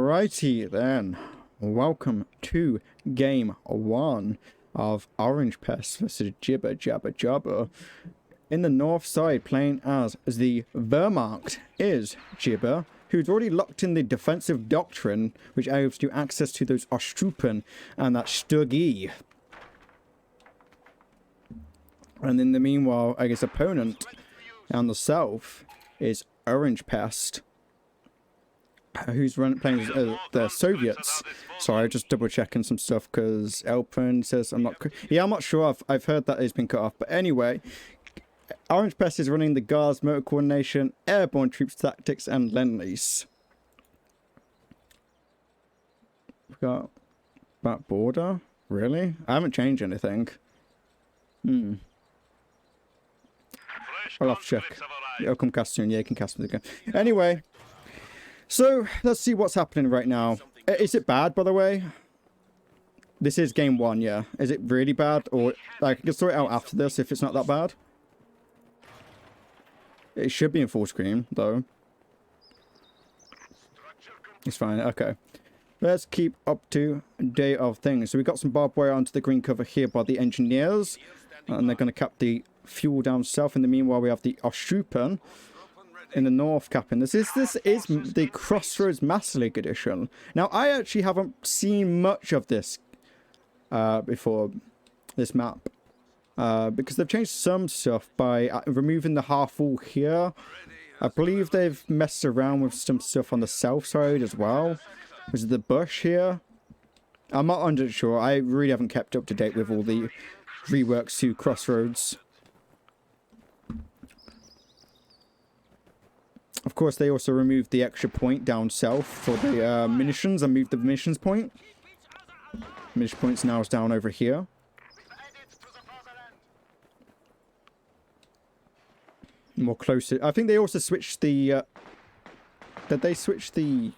Alrighty then, welcome to game 1 of Orangepest versus JibberJabberJobber. In the north side, playing as the Wehrmacht is Jibber, who's already locked in the defensive doctrine, which gives you access to those Ostrupen and that Stuggy. And in the meanwhile, I guess opponent on the south is Orangepest, who's playing the Soviets. Sorry, just double checking some stuff because Elpin says I'm not. Yeah, I'm not sure. I've heard that it's been cut off. But anyway, Orangepest is running the Guards, Motor Coordination, Airborne Troops Tactics, and Lend-Lease. We've got that border. Really? I haven't changed anything. I'll have to check. I'll come cast soon. Yeah, you can cast with again. Anyway. So, let's see what's happening right now. Is it bad, by the way? This is game 1, yeah. Is it really bad? Or, like, I can sort it out after this if it's not that bad. It should be in full screen, though. It's fine, okay. Let's keep up to date of things. So, we got some barbed wire onto the green cover here by the engineers. And they're going to cap the fuel down south. In the meanwhile, we have the Ostrupen in the north capping. This is the Crossroads Master League edition. Now, I actually haven't seen much of this before, this map. Because they've changed some stuff by removing the half wall here. I believe they've messed around with some stuff on the south side as well. Was it the bush here? I'm not 100% sure. I really haven't kept up to date with all the reworks to Crossroads. Of course, they also removed the extra point down south for the munitions and moved the munitions point. Munitions points now is down over here. More closer. I think they also switched the... did they switch the...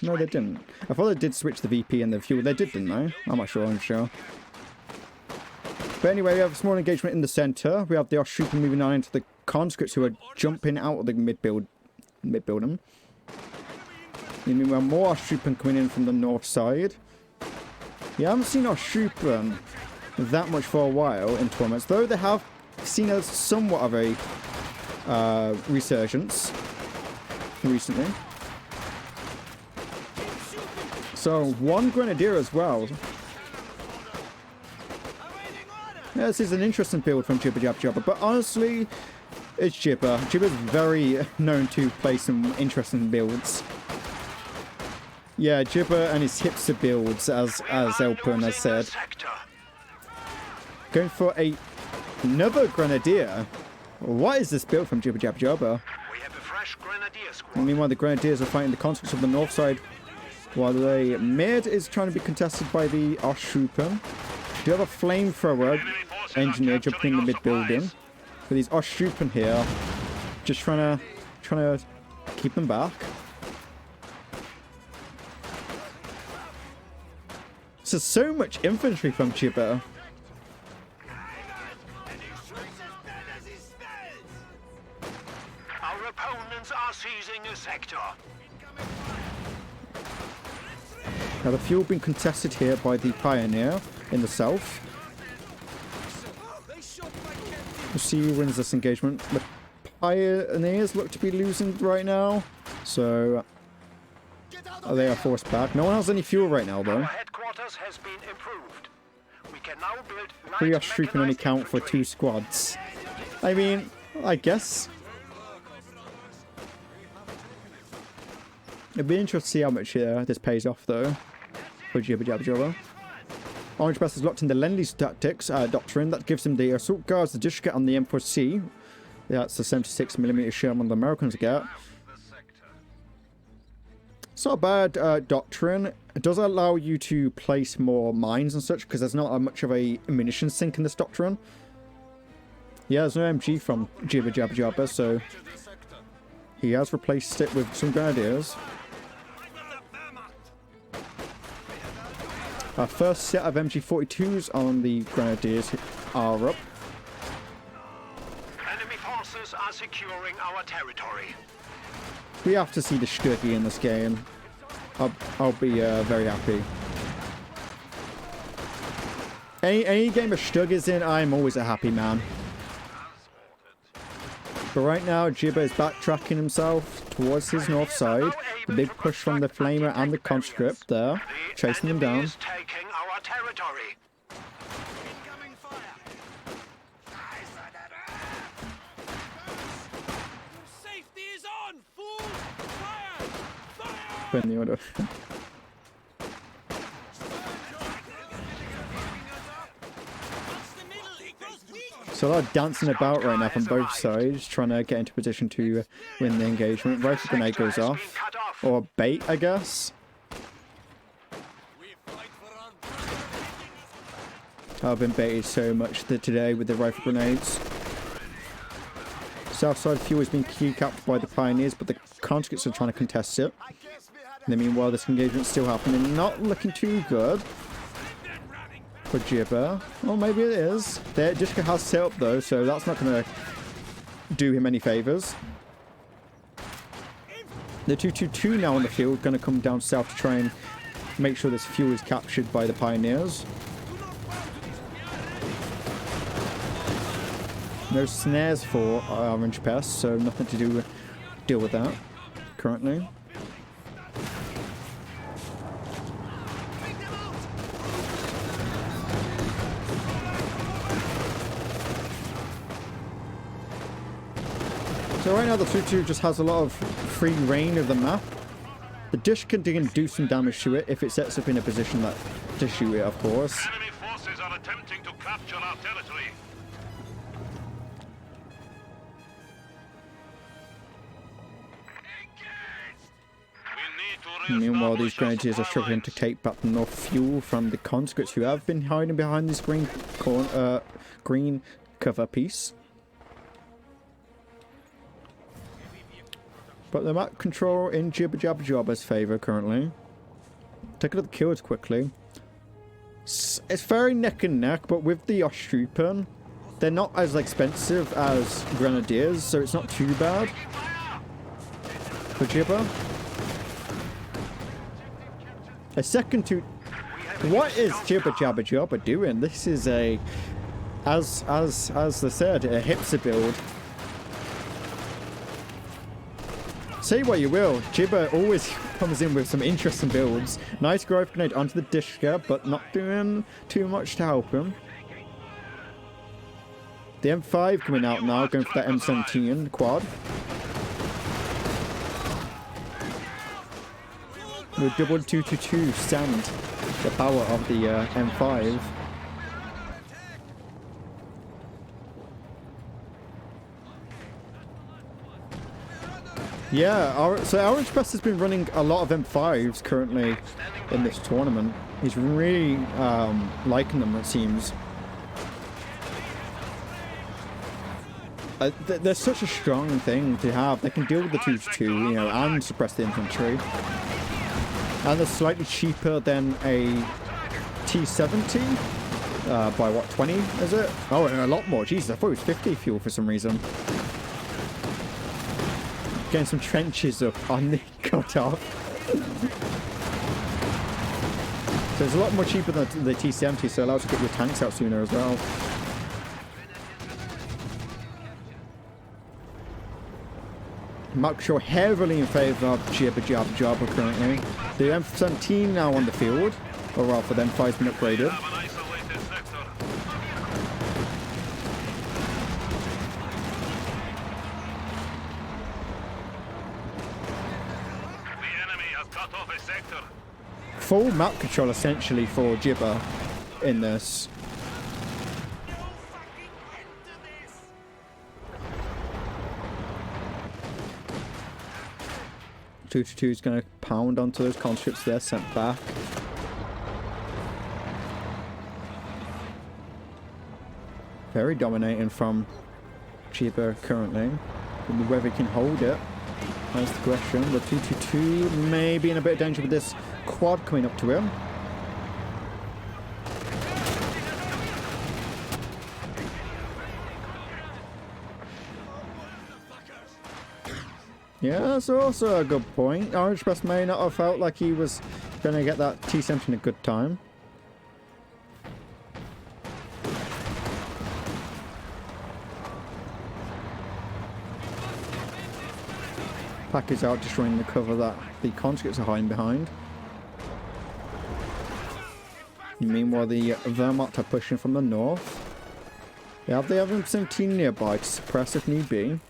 No, they didn't. I thought they did switch the VP and the fuel. They did, didn't they? I'm not sure, I'm sure. But anyway, we have a small engagement in the center. We have the Ostrupen moving on into the conscripts who are jumping out of the mid-building. Meanwhile, more Ostrupen coming in from the north side. Yeah, I haven't seen Ostrupen that much for a while in tournaments, though they have seen a somewhat of a resurgence recently. So, one Grenadier as well. Yeah, this is an interesting build from JibberJabberJobber, but honestly, it's Jibber. Jibber's very known to play some interesting builds. Yeah, Jibber and his hipster builds, as Elpin has said. Going for another Grenadier. What is this build from JibberJabberJobber? Meanwhile, the Grenadiers are fighting the conscripts of the north side, while the mid is trying to be contested by the Ostrupen. Do you have a flamethrower engineer jumping in the mid building with these Ostrupen here, just trying to keep them back. So much infantry from Jibber. Our opponents are seizing a sector. Now the fuel being contested here by the Pioneer in the south. We'll see who wins this engagement. The Pioneers look to be losing right now, so they are forced back. No one has any fuel right now, though. Headquarters has been improved. We can now build 3 Ostrupen can only count for 2 squads. I mean, I guess. It'd be interesting to see how much this pays off, though, for JibberJabberJobber. Orangepest has locked in the Lend-Lease tactics doctrine that gives him the assault guards, the dish on the M4C. That's the 76mm Sherman the Americans get. It's not a bad doctrine. It does allow you to place more mines and such, because there's not much of a ammunition sink in this doctrine. Yeah, there's no MG from JibberJabberJobber, so he has replaced it with some Grenadiers. Our first set of MG42s on the Grenadiers are up. Enemy forces are securing our territory. We have to see the Stuggy in this game. I'll be very happy. Any game a Stug is in, I'm always a happy man. But right now, Jibber is backtracking himself towards his north side. The big push from the Flamer and the Conscript there, chasing them down. Taking our territory. Safety is on! Fool! Fire! Fire! When the order. So a lot of dancing about right now from both sides, trying to get into position to win the engagement. Rifle grenade goes off. Or bait, I guess. I've been baited so much today with the rifle grenades. South side fuel has been keycapped by the Pioneers, but the conscripts are trying to contest it. In the meanwhile, this engagement's still happening. Not looking too good for Jibber. Well, maybe it is. Jishka has set up though, so that's not going to do him any favours. The 222 now on the field, going to come down south to try and make sure this fuel is captured by the Pioneers. No snares for Orangepest, so nothing to deal with that currently. So right now the 2-2 just has a lot of free reign of the map. The dish can do some damage to it if it sets up in a position that to shoot it, of course. Enemy forces are attempting to capture our territory. Meanwhile, these grenadiers are struggling to take back the north fuel from the conscripts who have been hiding behind this green cover piece. But the map control in JibberJabberJobber's favour currently. Take a look at the kills quickly. It's very neck and neck, but with the Ostroupen, they're not as expensive as Grenadiers, so it's not too bad for Jibber. A second to... What is JibberJabberJobber doing? This is a... As they said, a hipster build. Say what you will, Jibber always comes in with some interesting builds. Nice growth grenade onto the Dishka, but not doing too much to help him. The M5 coming out now, going for that M17 quad. With double 222 stand the power of the M5. Yeah, so Orangepest has been running a lot of M5s currently in this tournament. He's really liking them, it seems. They're such a strong thing to have. They can deal with the 2-2, you know, and suppress the infantry. And they're slightly cheaper than a T70. By what, 20 is it? Oh, and a lot more. Jesus, I thought it was 50 fuel for some reason. Getting some trenches up on the cutoff. So it's a lot more cheaper than the T70, so it allows you to get your tanks out sooner as well. Map control heavily in favour of JibberJabberJobber currently. The M17 now on the field, or rather the M5's been upgraded. Full map control essentially for Jibber in this. Two is going to pound onto those conscripts there, sent back. Very dominating from Jibber currently. Whether he can hold it. That's the question. The 222 may be in a bit of danger with this quad coming up to him. Yeah, that's also a good point. Orangepest may not have felt like he was going to get that T-center in a good time. Pack is out destroying the cover that the conscripts are hiding behind. Meanwhile, the Wehrmacht are pushing from the north. They have the 1117 nearby to suppress if need be.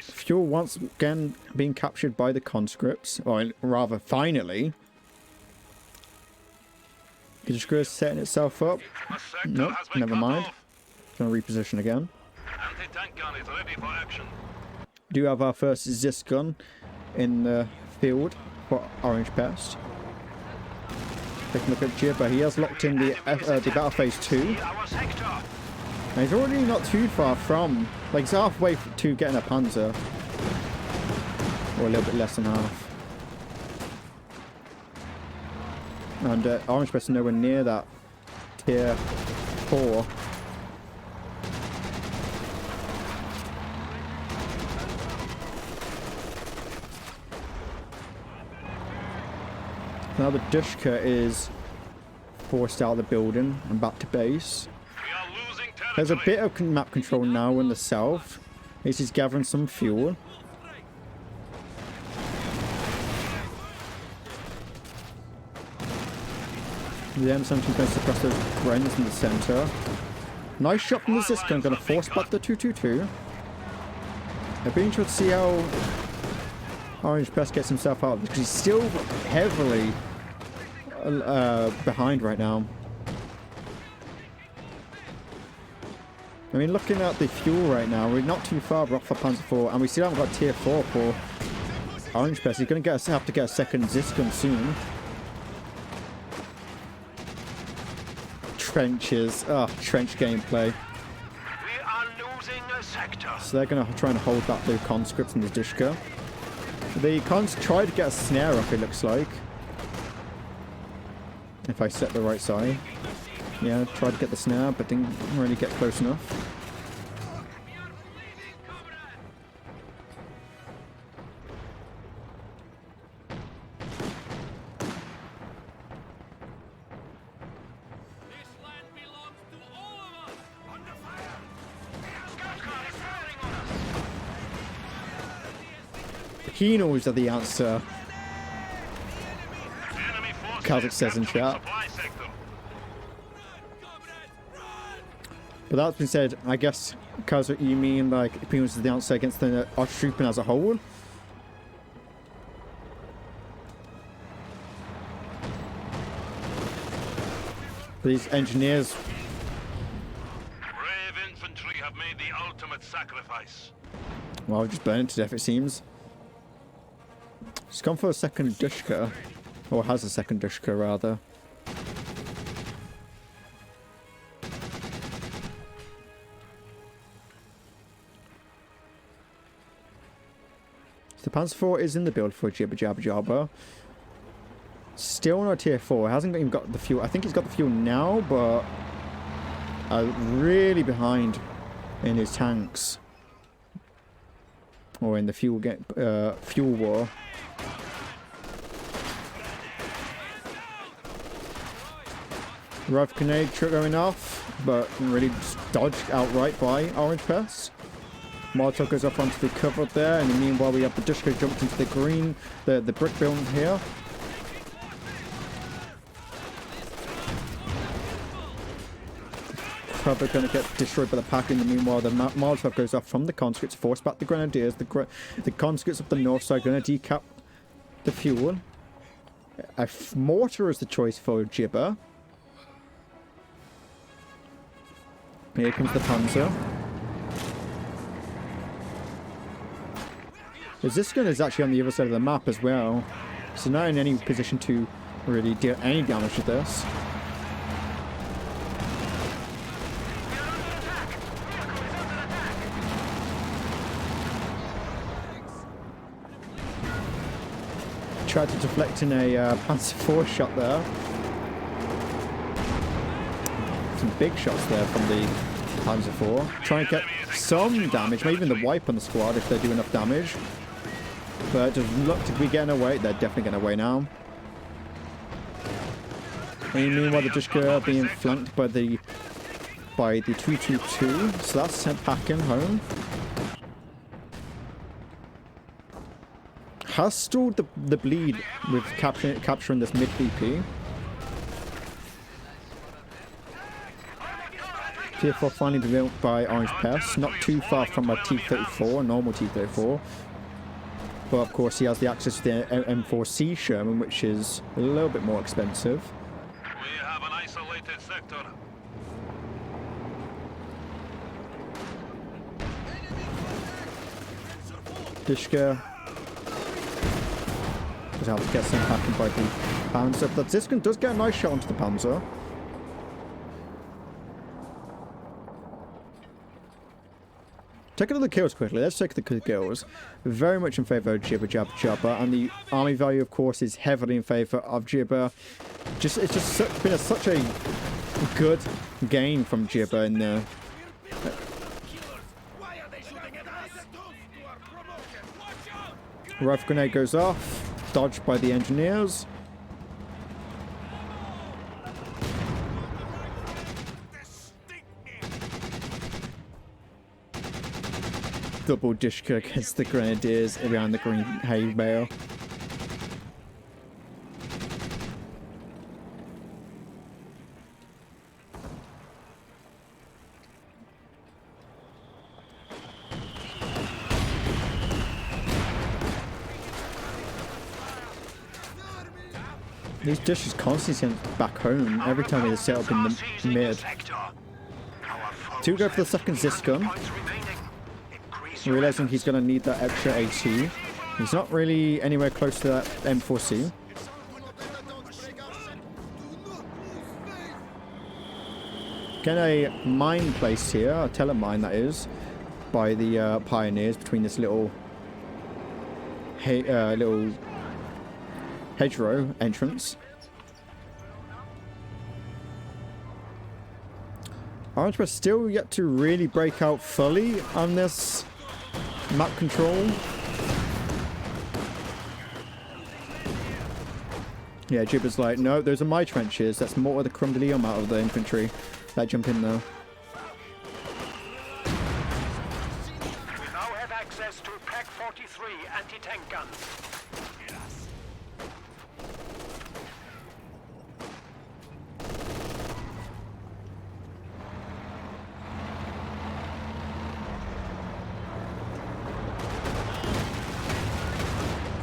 Fuel once again being captured by the conscripts, or rather, finally. Gijsker is setting itself up. Nope, never mind. Gonna reposition again. Anti-tank gun is ready for action. Do have our first Zis gun in the field for Orangepest. Take a look at Jibber. He has locked in the battle phase 2. And he's already not too far from, like, he's halfway to getting a Panzer. Or a little bit less than half. And Orangepest is nowhere near that tier 4. Now the Dushka is forced out of the building and back to base. There's a bit of map control now in the south. This is gathering some fuel. The M17 going to suppress those Grens in the centre. Nice shot from the Ziska. I'm going to force back the 222. It'll be interesting to see how Orangepest gets himself out because he's still heavily behind right now. I mean, looking at the fuel right now, we're not too far off for Panzer IV, and we still haven't got tier 4 for Orangepest. He's going to have to get a second Ziskin soon. Trenches. Trench gameplay. We are losing a sector. So they're going to try and hold back the conscripts and the Dishka. The cons try to get a snare up, it looks like. If I set the right side. Yeah, try to get the snare, but didn't really get close enough. He knows are the answer. Kazakh says in chat. But that's been said, I guess, Kazakh, you mean like Pinos is the answer against the Oshtroopen as a whole? These engineers. Brave infantry have made the ultimate sacrifice. Well, just burning to death, it seems. He's gone for a second Dushka. Or has a second Dushka, rather. The Panzer IV is in the build for JibberJabberJobber. Still on a tier 4. Hasn't even got the fuel. I think he's got the fuel now, but really behind in his tanks. Or in the fuel war. Rough grenade going off, but really just dodged outright by Orangepest. Molotov goes off onto the cover there, and meanwhile we have the Dushka jumped into the green, the brick building here. Cover going to get destroyed by the pack. In the meanwhile, the Molotov goes off from the conscripts, force back the grenadiers. The conscripts up the north side going to decap the fuel. A mortar is the choice for Jibber. Here comes the Panzer. The Ziskin is actually on the other side of the map as well, so not in any position to really deal any damage to this. Tried to deflect in a Panzer IV shot there. Some big shots there from the Panzer IV. Try and get some damage, maybe even the wipe on the squad if they do enough damage. But it doesn't look to be getting away. They're definitely getting away now. And meanwhile, the Jishka being flanked by the 222. So that's sent packing home. Has stalled the bleed with capturing this mid VP. Tier 4 finally been built by Orangepest, not too far from a T-34, a normal T-34. But of course he has the access to the M4C Sherman, which is a little bit more expensive. We have an isolated sector. Dishka does have to get some packing by the Panzer. But Ziskin does get a nice shot onto the Panzer. Take another kills quickly. Let's take the kills. Very much in favour of JibberJabberJobber, and the army value, of course, is heavily in favour of Jibber. It's just been such a good game from Jibber in the. Rifle grenade goes off, dodged by the engineers. Double Dishka against the Grenadiers around the green hay bale. These dishes constantly sent back home every time they set up in the mid. Two go for the second Ziscun. Realizing he's going to need that extra AT. He's not really anywhere close to that M4C. Get a mine placed here, a telemine that is, by the pioneers between this little hedgerow entrance. Orangepest still yet to really break out fully on this map control. Yeah, Jibber's like, no, those are my trenches. That's more of the creme de l'homme out of the infantry that jump in there. We now have access to Pack 43 anti-tank guns.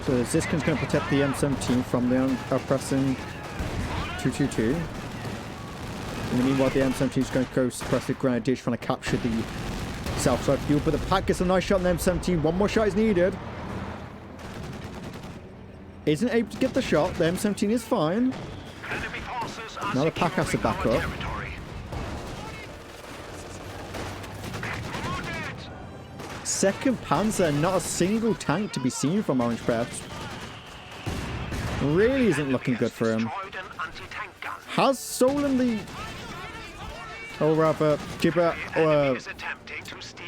So Ziskin's going to protect the M17 from the oppressing 222. And meanwhile, the M17 is going to go suppress the Grenadiers, trying to capture the south side field. But the pack gets a nice shot on the M17. One more shot is needed. Isn't able to get the shot. The M17 is fine. Now the pack has to back up. Second Panzer, not a single tank to be seen from Orangepest. Really isn't looking good for him. Has stolen the... Or rather, Jibber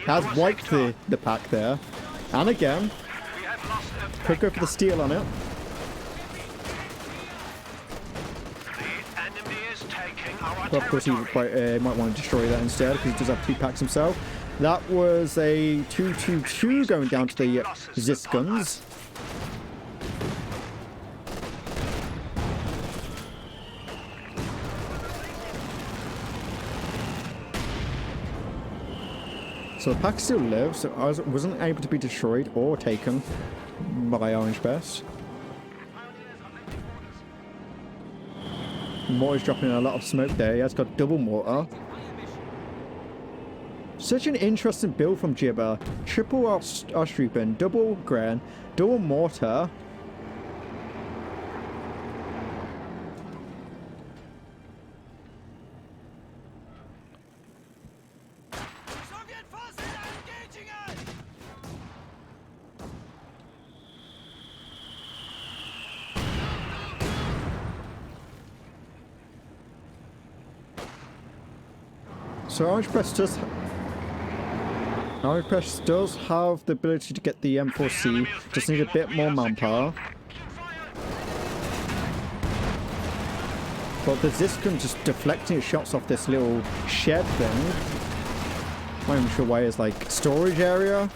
has wiped the pack there. And again, could go for the steal on it. But of course he might want to destroy that instead, because he does have two packs himself. That was a 222 going down to the Ziskuns. So the pack still lives, so I wasn't able to be destroyed or taken by Orangepest. Mortar's dropping a lot of smoke there. He has got double mortar. Such an interesting build from Jibber. Triple Ostrupin, double Gren, double mortar. Soviet forces are engaging us! So Orangepest does have the ability to get the M4C, just need a bit more manpower. But the Ziskin just deflecting his shots off this little shed thing. Not even sure why it's like storage area.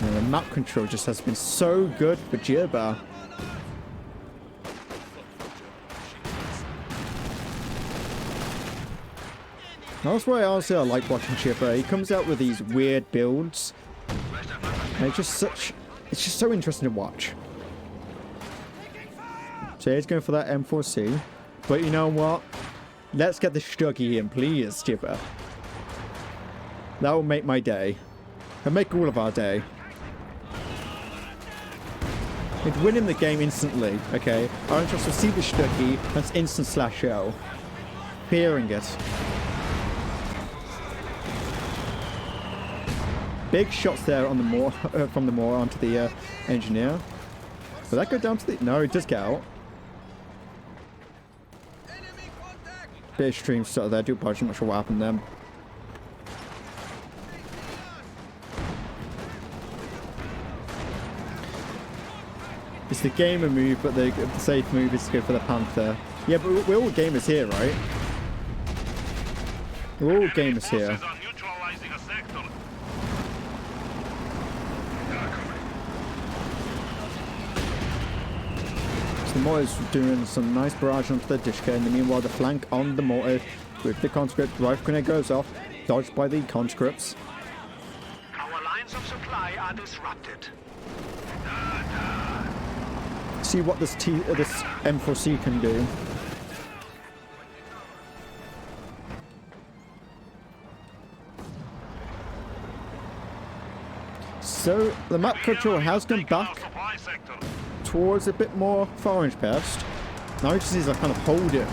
And the map control just has been so good for Jibber. That's why honestly I like watching Jibber. He comes out with these weird builds. And it's just so interesting to watch. So he's going for that M4C. But you know what? Let's get the Stuggy in, please, Jibber. That will make my day. It'll make all of our day. He'd win him the game instantly, okay? I don't just receive the Stuggy, that's instant slash L. Hearing it. Big shots there on the moor, from the moor onto the engineer. Will that go down to the... No, it does get out. Bit of stream stutter there. I do apologize, I'm not sure what happened then. It's the gamer move, but the safe move is to go for the Panther. Yeah, but we're all gamers here, right? We're all gamers here. The mortar's doing some nice barrage onto the Dishka, and meanwhile the flank on the mortar with the conscript. Rifle grenade goes off, dodged by the conscripts. Our lines of supply are disrupted. See what this M4C can do. So the map control has gone back towards a bit more for Orangepest. Now he just needs to kind of hold it.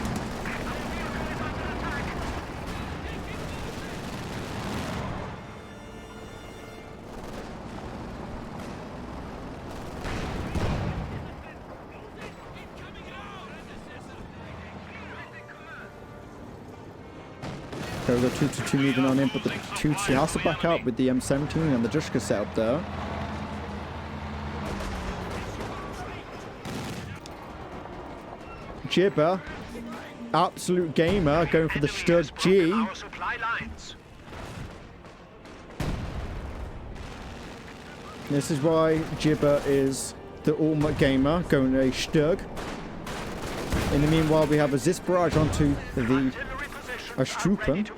So the 2-2 moving on in, but the 2-2 has to back out with the M17 and the Jushka set up there. Jibber, absolute gamer, going for the stud G. This is why Jibber is the ultimate gamer, going a Stug. In the meanwhile, we have a Zis barrage onto the Strupen.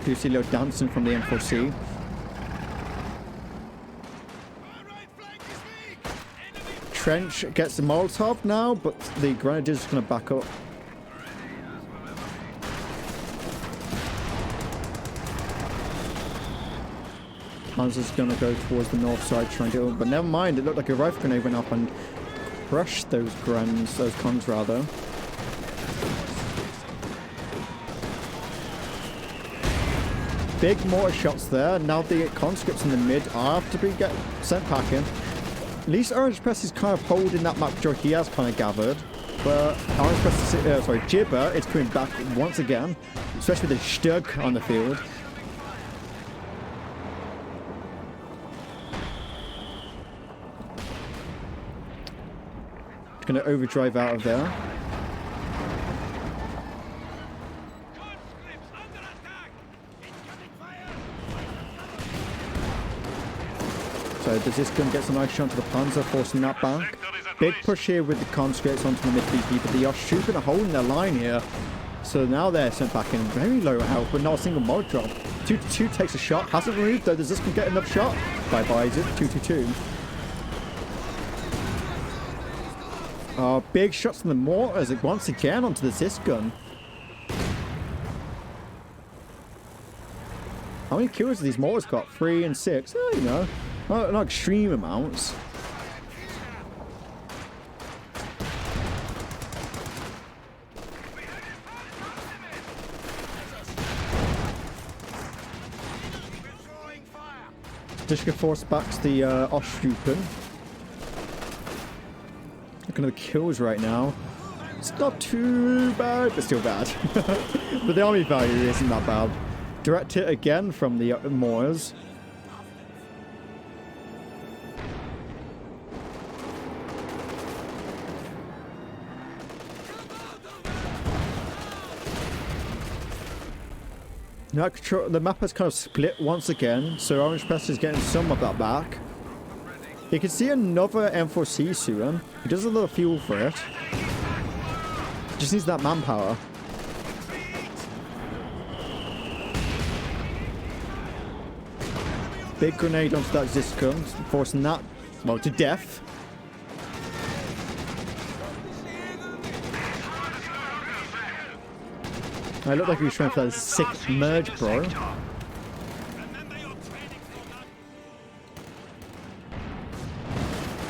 You see a little dancing from the M4C. Trench gets the Molotov now, but the Grenadiers are going to back up. Panzer's going to go towards the north side trying to... But never mind, it looked like a rifle grenade went up and crushed those cons rather. Big mortar shots there. Now the conscripts in the mid are to be sent packing. At least Orangepest is kind of holding that map control he has kind of gathered. But Jibber is coming back once again, especially with the Stug on the field. Going to overdrive out of there. So does this gun get a nice shot onto the Panzer, forcing that back? Big push here with the conscripts onto the mid BP, but the Oshchupen are holding their line here. So now they're sent back in very low health, but not a single mod drop. 2-2 takes a shot, hasn't moved though. Does this gun get enough shot? Bye-bye, is it? 2-2. Big shots from the mortars once again onto the Zis gun. How many kills have these mortars got? 3 and 6. Oh, you know, not extreme amounts. Dishka force backs the Ostjupen. Looking at the kills right now. It's not too bad, but still bad. But the army value isn't that bad. Direct hit again from the Moors. Now the map has kind of split once again, so Orangepest is getting some of that back. You can see another M4C soon. He does a little fuel for it. Just needs that manpower. Big grenade onto that Ziskum, forcing that, well, to death. I look like he was trying for that sick merge, bro.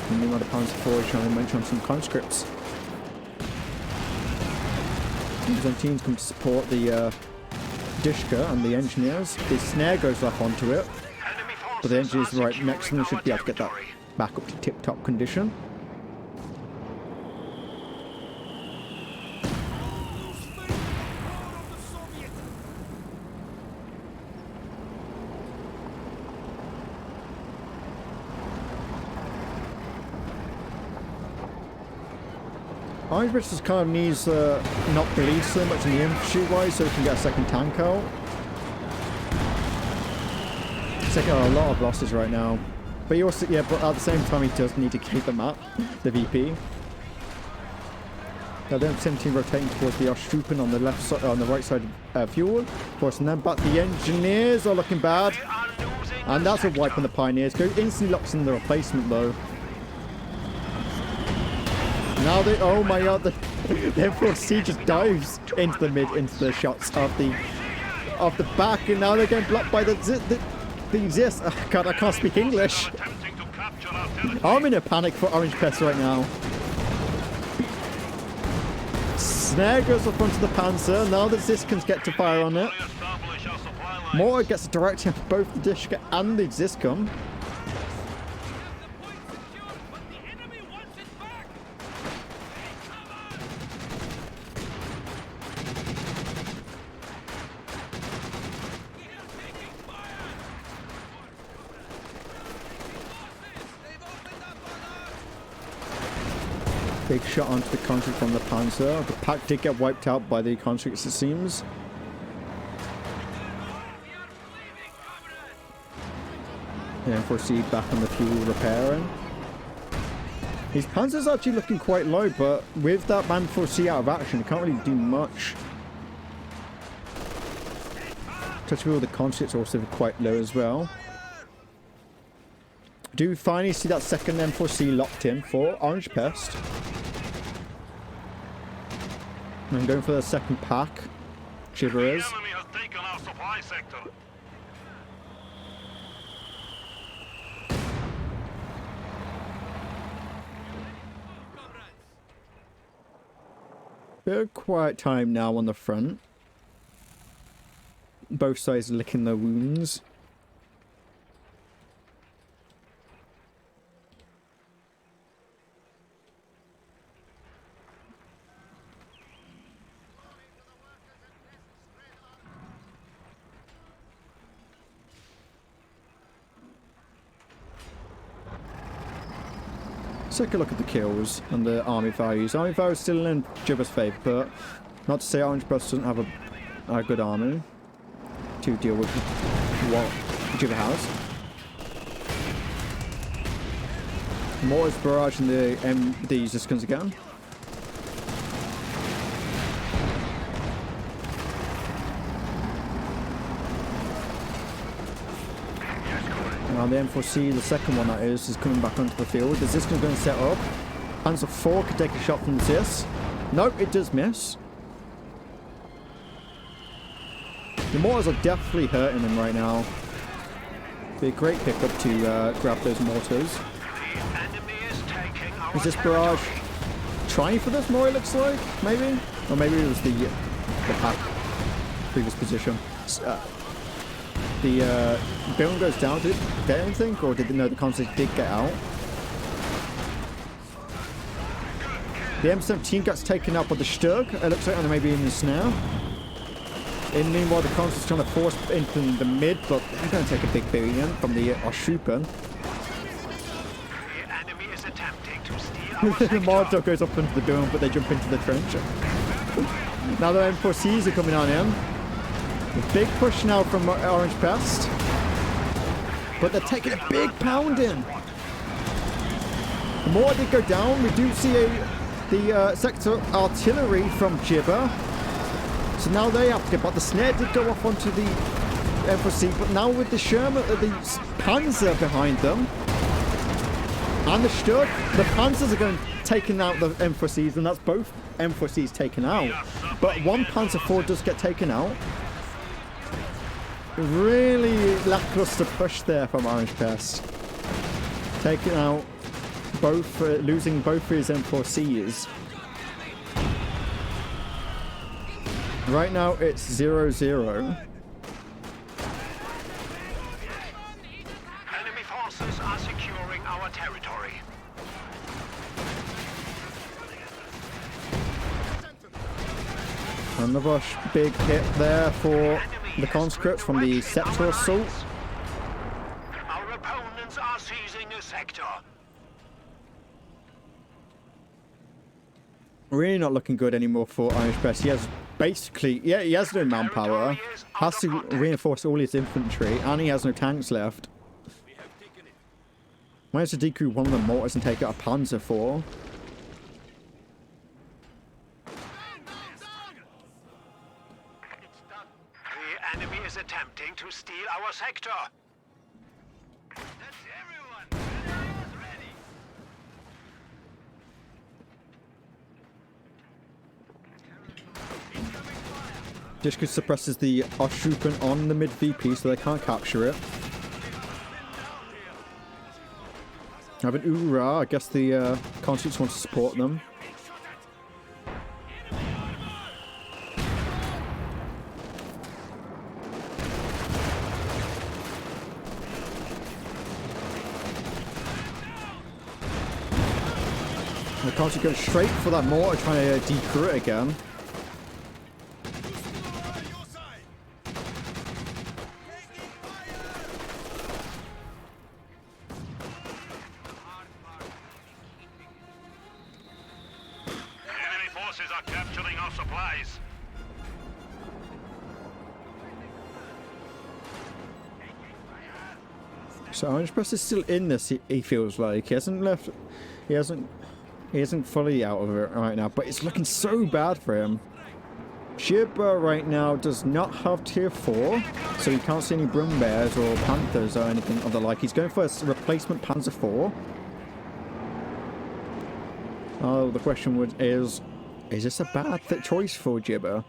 And meanwhile, the Panzer IV is trying to munch on some conscripts. Byzantines come to support the Dishka and the engineers. The snare goes off onto it, but the engineers right next to them should be able to get that back up to tip-top condition. Orangepest just kind of needs not bleed so much in the infantry wise so we can get a second tank out. He's taking a lot of losses right now. But he also, yeah, but at the same time he does need to keep them up, the VP. Now the M17 rotating towards the Ostjupen on the left side, on the right side of fuel, forcing them, but the engineers are looking bad. And that's a wipe on the pioneers. Go instantly locks in the replacement though. Now they, oh my god, the M4C just dives into the mid, into the shots of the back, and now they're getting blocked by the Zis. Oh god, I can't speak English. I'm in a panic for Orangepest right now. Snare goes up onto the Panzer, now the Ziskans get to fire on it. Mortar gets a direct hit of both the Dishka and the Ziskan. Big shot onto the conscript from the Panzer. The pack did get wiped out by the conscripts, it seems. The M4C back on the fuel repairing. His Panzer's actually looking quite low, but with that M4C out of action, it can't really do much. Touch wheel, the conscripts are also quite low as well. Do we finally see that second M4C locked in for Orangepest? I'm going for the second pack. Jibber is. The enemy has taken our supply sector. Bit of quiet time now on the front. Both sides licking their wounds. Take a look at the kills and the army values. Army values still in Jibber's favour, but not to say Orangepest doesn't have a good army to deal with what Jibber has. Mortar's barrage and the Ziskans again. Now the M4C, the second one that is coming back onto the field. The Ziskan's going to set up. Panzer IV could take a shot from the Zis. Nope, it does miss. The mortars are definitely hurting him right now. Be a great pickup to grab those mortars. Is this barrage trying for this more, it looks like? Maybe? Or maybe it was the pack previous position. The building goes down. Did it get anything? Or did the constants did get out? The M17 gets taken out by the Stug. It looks like, and maybe in the snare. And meanwhile, the constants trying to force into the mid, but they're going to take a big beating from the Oshupen. The enemy is attempting to steal The our sector. Marduk goes up into the building, but they jump into the trench. Now the M4Cs are coming on in. A big push now from Orangepest. But they're taking a big pounding. The more did go down, we do see the sector artillery from Jibber. So now they have to get, but the snare did go off onto the M4C, but now with the Sherman, the Panzer behind them, and the Stug, the Panzers are going taking out the M4Cs, and that's both M4Cs taken out. But one Panzer IV does get taken out. Really lackluster push there from Orangepest. Taking out both, losing both of his M4Cs. Right now it's 0-0. Enemy forces are securing our territory. Another big hit there for the conscripts from the sector assault. Our opponents are seizing a sector. Really not looking good anymore for Orangepest. He has basically, yeah, he has no manpower, has to reinforce all his infantry, and he has no tanks left. Managed to decrew one of the mortars and take out a Panzer IV. The enemy is attempting to steal our sector. That's everyone. Ready. Dishka suppresses the Oshupen on the mid VP so they can't capture it. Have an Ura, I guess the conscripts want to support them. The conscripts go straight for that mortar, trying to decrew it again. Enemy forces are capturing our supplies. So Orangepest is still in this, he feels like. He hasn't left, he isn't fully out of it right now, but it's looking so bad for him. Jibber right now does not have tier 4, so he can't see any Brum Bears or Panthers or anything of the like. He's going for a replacement Panzer IV. Oh, the question is this a bad choice for Jibber?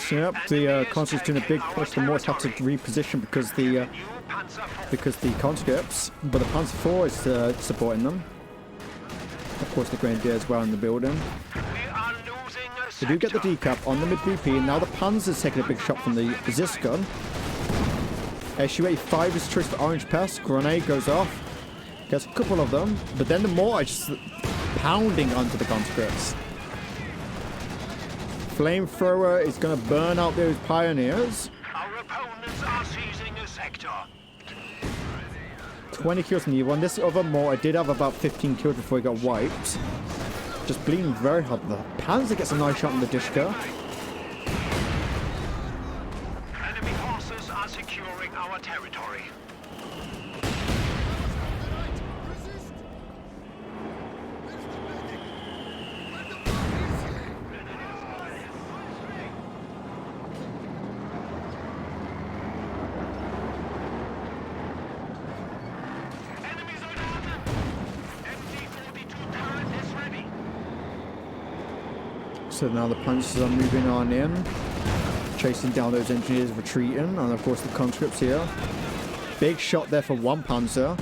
So yep, the conscripts doing a big push. The Morts have to reposition because the conscripts, but the Panzer IV is supporting them. Of course, the Grenadier as well in the building. We are losing a They do get the sector. decap on the mid VP, and now the Panzer's taking a big shot from the Zis gun. SU-85 is choice for Orangepest. Grenade goes off. Gets a couple of them, but then the mortar is just pounding onto the conscripts. Flamethrower is going to burn out those pioneers. Our opponents are seizing a sector. 20 kills in the one. This other mortar did have about 15 kills before he got wiped. Just bleeding very hard. The Panzer gets a nice shot in the Dishka. Enemy forces are securing our territory. So now the Panzers are moving on in, chasing down those engineers retreating, and of course the conscripts here. Big shot there for one Panzer.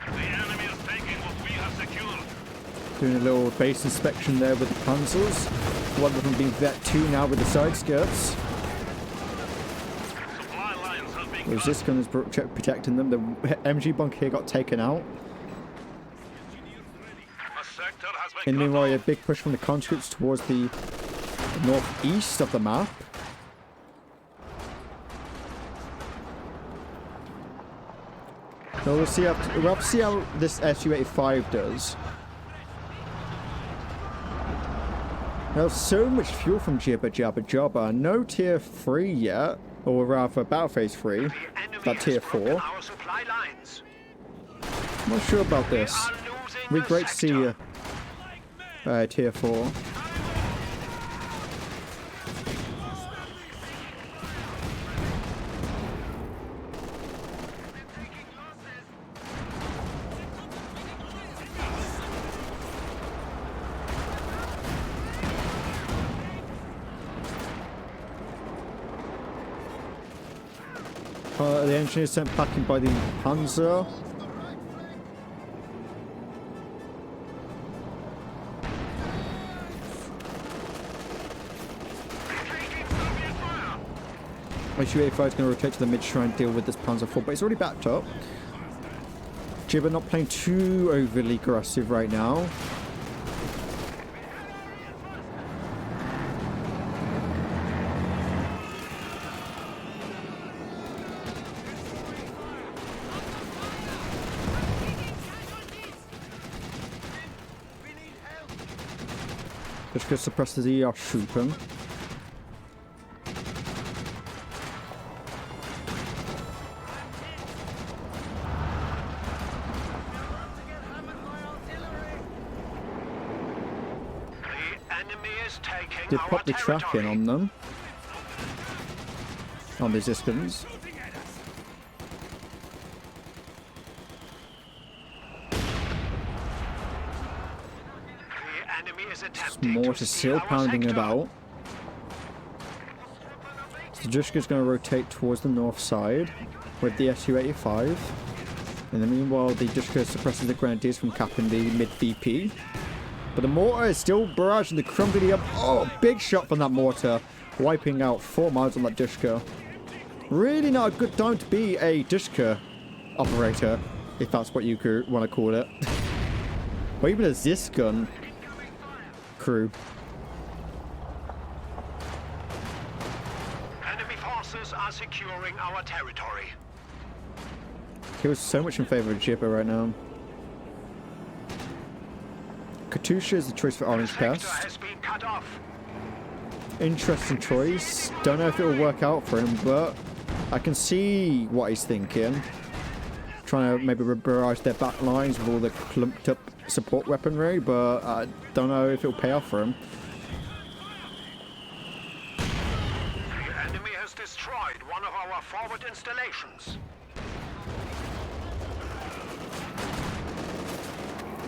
The enemy is taking what we have secured. Doing a little base inspection there with the Panzers. One of them being vet 2 now with the side skirts. Supply lines have been Whereas this gun is protecting them. The MG bunker here got taken out. A sector has been And cut meanwhile, a off. big push from the conscripts towards the northeast of the map. So we'll have to see how this Su-85 does. Now, so much fuel from JibberJabberJobber. No tier 3 yet, or rather about phase 3. That tier 4. Our supply lines. I'm not sure about We this. are losing It'd be the great to see sector. tier 4. The engineers sent packing by the Panzer. Su-85 is going to rotate to the mid to try and deal with this Panzer IV, but it's already backed up. Jibber not playing too overly aggressive right now. Just going to suppress the Troopen. The enemy is taking Did our pop the tracking territory. on them. On the Ziskins. The enemy is attempting More to to steal still our pounding sector. about. So Jushka's going to rotate towards the north side with the Su-85. In the meanwhile, the Jushka suppresses the Grenadiers from capping the mid VP. But the mortar is still barraging the crumbly up. Oh, big shot from that mortar. Wiping out 4 miles on that Jushka. Really not a good time to be a Jushka operator, if that's what you want to call it. Or even a Zisgun crew. Enemy forces are securing our territory. He was so much in favor of Jibber right now. Katusha is the choice for The sector Orangepest. has been cut off. Interesting choice. Don't know if it will work out for him, but I can see what he's thinking. Trying to maybe barrage their back lines with all the clumped up support weaponry, but I don't know if it'll pay off for him. The enemy has destroyed one of our forward installations.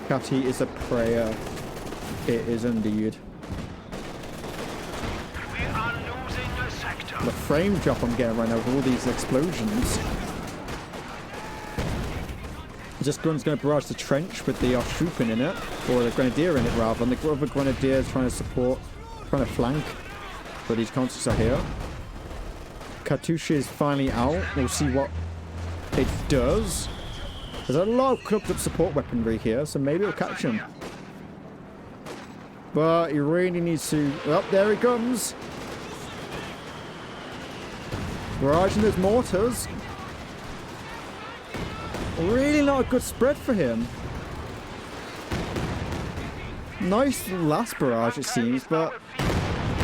Catty is a prayer. It is indeed. We are losing a sector. The frame drop I'm getting right now with all these explosions. This gun's going to barrage the trench with the Troopen in it, or the Grenadier in it rather, and the other Grenadier is trying to support, trying to flank, but these concepts are here. Katusha is finally out. We'll see what it does. There's a lot of clumped up support weaponry here, so maybe it'll catch him. But he really needs to... Oh, there he comes. Barraging those mortars. Really not a good spread for him. Nice last barrage, it seems, but...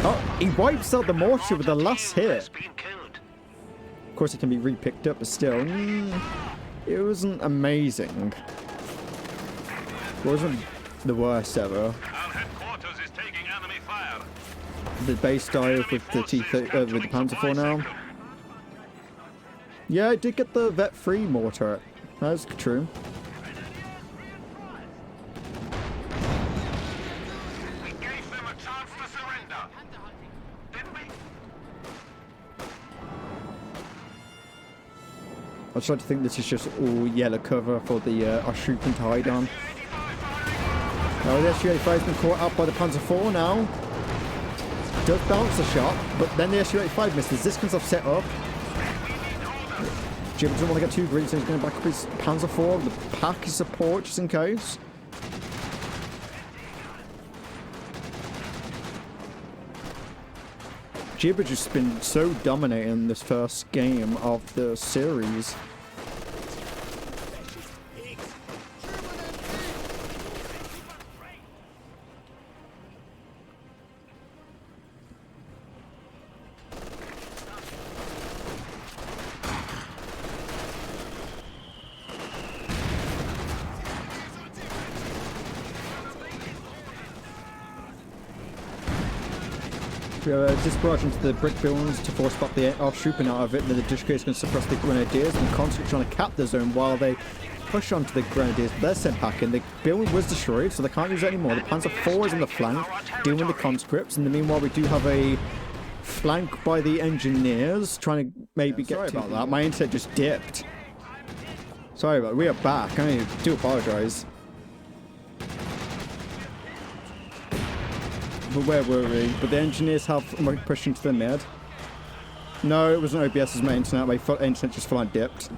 Oh, he wipes out the mortar with the last hit. Has been killed. Of course, it can be re-picked up, but still... it wasn't amazing. It wasn't the worst ever. Our headquarters is taking enemy fire. The base dive with the with the Panzer IV now. Yeah, I did get the vet free mortar. That's true. We gave them a chance to surrender. Didn't we? I was trying to think this is just all yellow cover for the Oshoopen to hide on. Oh, the SU-85's been caught up by the Panzer IV now. Does bounce the shot, but then the SU-85 misses. This comes off set up. Jibber doesn't want to get too greedy, so he's going to back up his Panzer IV. The pack is support just in case. Jibber just been so dominating this first game of the series. Just barrage into the brick buildings to force pop the Oshoopen out of it, and then the Dishka is going to suppress the Grenadiers and constantly trying to cap the zone while they push onto the Grenadiers. But they're sent back in. The building was destroyed, so they can't use it anymore. The Panzer IV is in the flank, dealing with the conscripts. In the meanwhile, we do have a flank by the engineers trying to maybe get. Sorry about that. My internet just dipped. Sorry about it. We are back. I do apologise. But where were we? But the engineers have pushed into the mid. No, it wasn't OBS's my internet. My internet just full on dipped.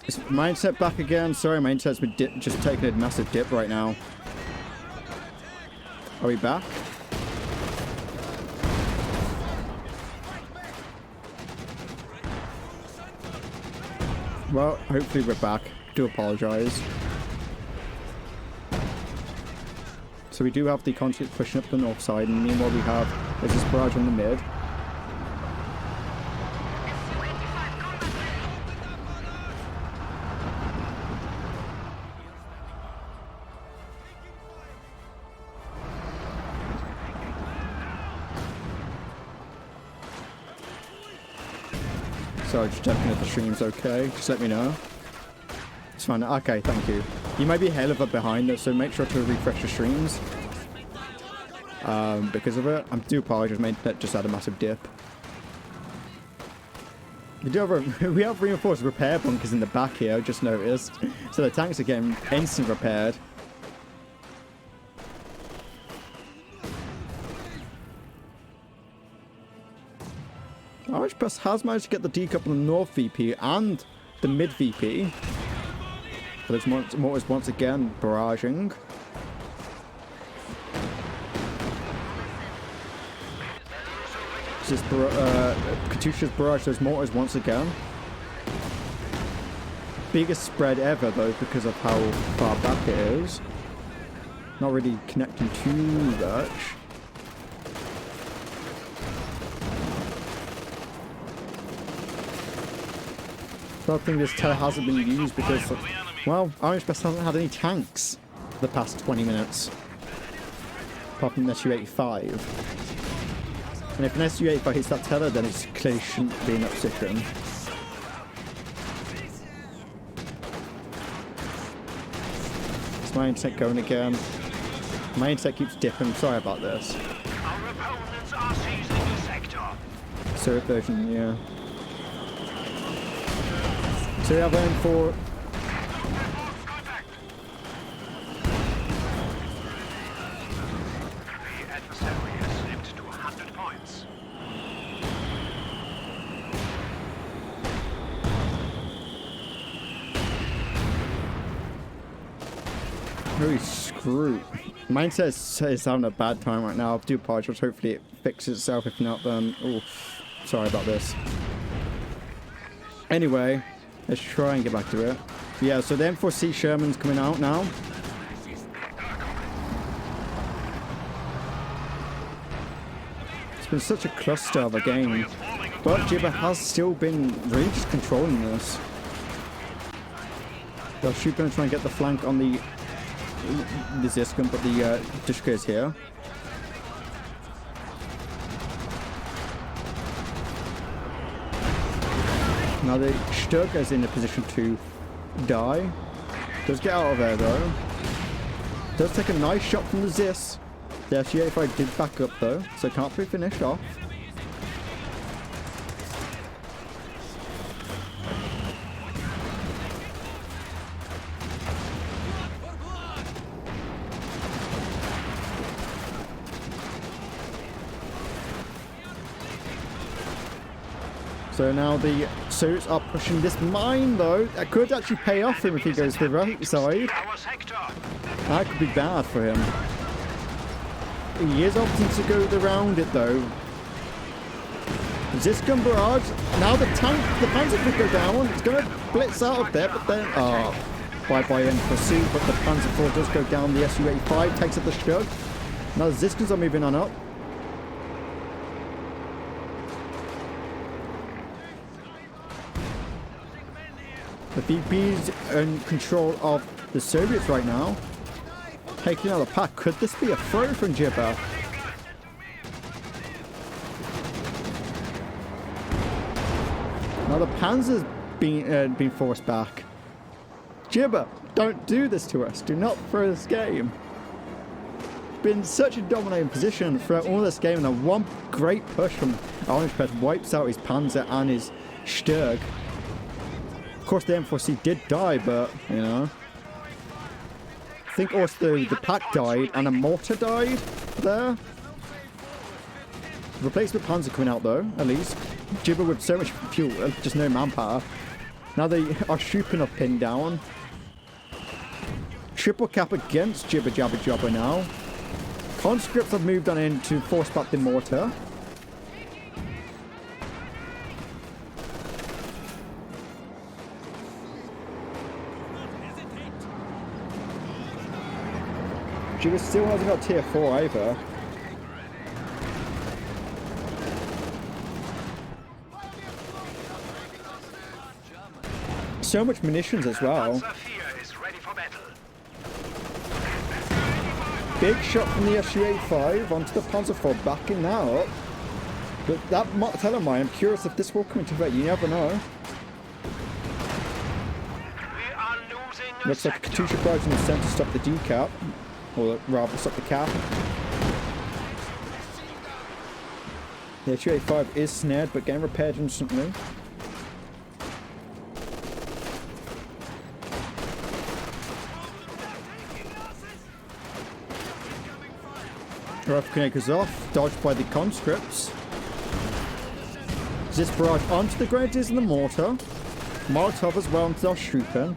Is my internet back again? Sorry, my internet's been just taking a massive dip right now. Are we back? Well, hopefully we're back. Do apologise. So we do have the conscript pushing up the north side, and meanwhile we have this barrage on the mid. Sorry, just checking if the stream's okay. Just let me know. It's fine. Okay, thank you. You might be a hell of a behind us, so make sure to refresh your streams. Because of it. I do apologise, my internet just had a massive dip. We have reinforced repair bunkers in the back here, I just noticed. So the tanks are getting instant repaired. Orangepest has managed to get the decouple on the North VP and the Mid VP. But there's mortars once again barraging. This Katyusha's barrage those mortars once again. Biggest spread ever though because of how far back it is. Not really connecting too much. I think this turret hasn't been used because, well, Orangepest hasn't had any tanks for the past 20 minutes. Apart from an SU-85. And if an SU-85 hits that tether, then it clearly shouldn't be in that position. Is my internet going again? My internet keeps dipping. Sorry about this. Our opponents are seizing the sector. So version, yeah. So we have M4. The adversary has slipped to 100 points. Holy screw. Mindset is having a bad time right now. I do apologize. Hopefully it fixes itself. If not, then... Oh, sorry about this. Anyway, let's try and get back to it. Yeah, so the M4C Sherman's coming out now. It's been such a cluster of a game. But Jibber has still been really just controlling this. They're going to try and get the flank on the Ziskin, but the Dishka is here. Now the Stug is in a position to die. Does get out of there though. Does take a nice shot from the Zis. The SU-85 did back up though, so can't be finished off. So now the Soviets are pushing this mine though. That could actually pay off him if he goes to the right side. That could be bad for him. He is opting to go around it though. Ziscum barrage. Now the Panzer could go down. It's going to blitz out of there, but then bye-bye Embassy. But the Panzer IV does go down. The Su-85 takes up the Stug. Now the Ziscums are moving on up. The VP's in control of the Soviets right now. Taking out the pack. Could this be a throw from Jibber? Now the Panzer's been forced back. Jibber, don't do this to us. Do not throw this game. Been such a dominating position throughout all this game, and then one great push from Orangepest wipes out his Panzer and his Stug. Of course, the M4C did die, but you know. I think also the pack died and a mortar died there. Replacement Panzer coming out though, at least. Jibber with so much fuel, just no manpower. Now they are shooting up pinned down. Triple cap against JibberJabberJobber now. Conscripts have moved on in to force back the mortar. Jibber still hasn't got tier 4 either. So much munitions as well. Big shot from the Su-85 onto the Panzer IV, backing that up. But that Telemine, I'm curious if this will come into effect. You never know. Looks like a Katusha barrage in the centre to stop the decap. Or rather, stop the cap. The Su-85 is snared, but getting repaired instantly. Rough goes off, dodged by the conscripts. This barrage onto the grenadiers and the mortar. Molotov as well onto our Schuppen.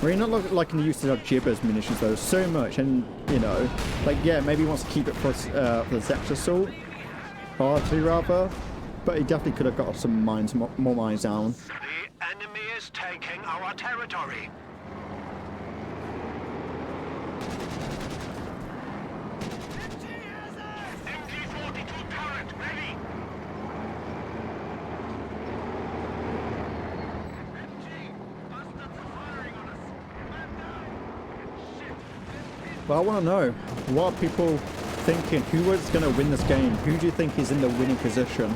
Really not liking the usage of Jibber's munitions though, so much, and you know, like yeah, maybe he wants to keep it for the Zephyr assault, artillery rather, but he definitely could have got some mines, more mines down. The enemy is taking our territory. But I want to know, what are people thinking? Who is going to win this game? Who do you think is in the winning position?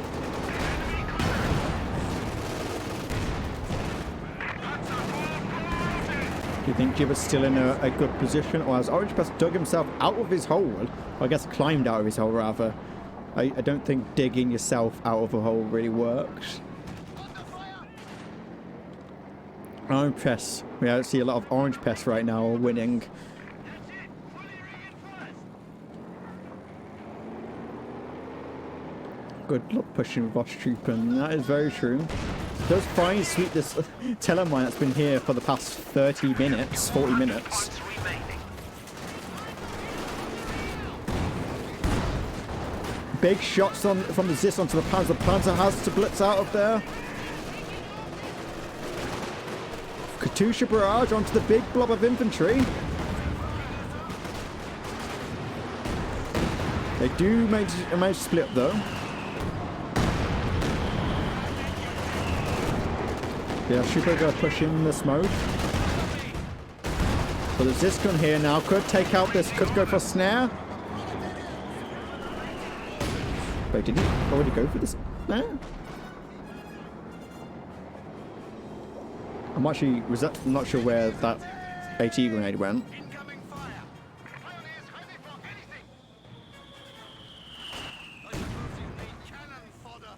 Do you think Jibber's still in a good position? Or has Orangepest dug himself out of his hole? Or I guess climbed out of his hole, rather. I don't think digging yourself out of a hole really works. Orangepest. We see a lot of Orangepest right now winning. Good luck pushing with Oshtrupen. That is very true. It does finally sweep this Telemine that's been here for the past 30 minutes, 40 minutes. Big shots from the Zis onto the Panzer. The Panzer has to blitz out of there. Katusha barrage onto the big blob of infantry. They do manage to split up though. Yeah, Super going to push in this mode. So there's this gun here now. Could take out this. Could go for a snare. Wait, did he already go for this snare? I'm not sure where that AT grenade went. Incoming fire. Pioneers ready for anything. I suppose you need cannon fodder.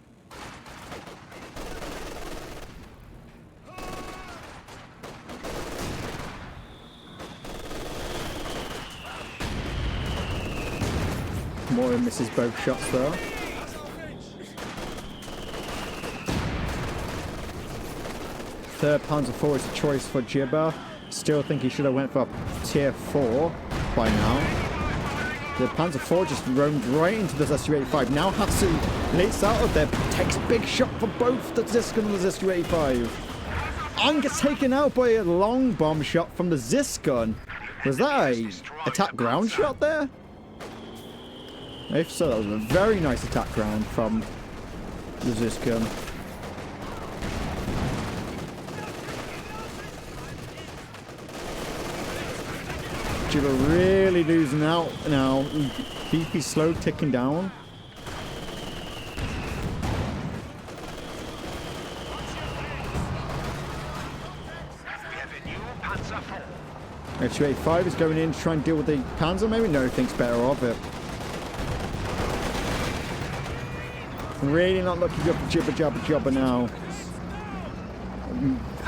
Moira misses both shots there. Third Panzer IV is a choice for Jibber. Still think he should have went for tier 4 by now. The Panzer IV just roamed right into the Su-85. Now has to lates out of there, takes a big shot for both the Ziskin and the Su-85. And gets taken out by a long bomb shot from the Ziskin. Was that a attack ground shot there? If so, that was a very nice attack ground from the Ziskin. Jibber really losing out now. BP slow ticking down. We have a new Panzer IV. Su-85 is going in to try and deal with the Panzer. Maybe no thinks better of it. Really not looking good for JibberJabberJobber now.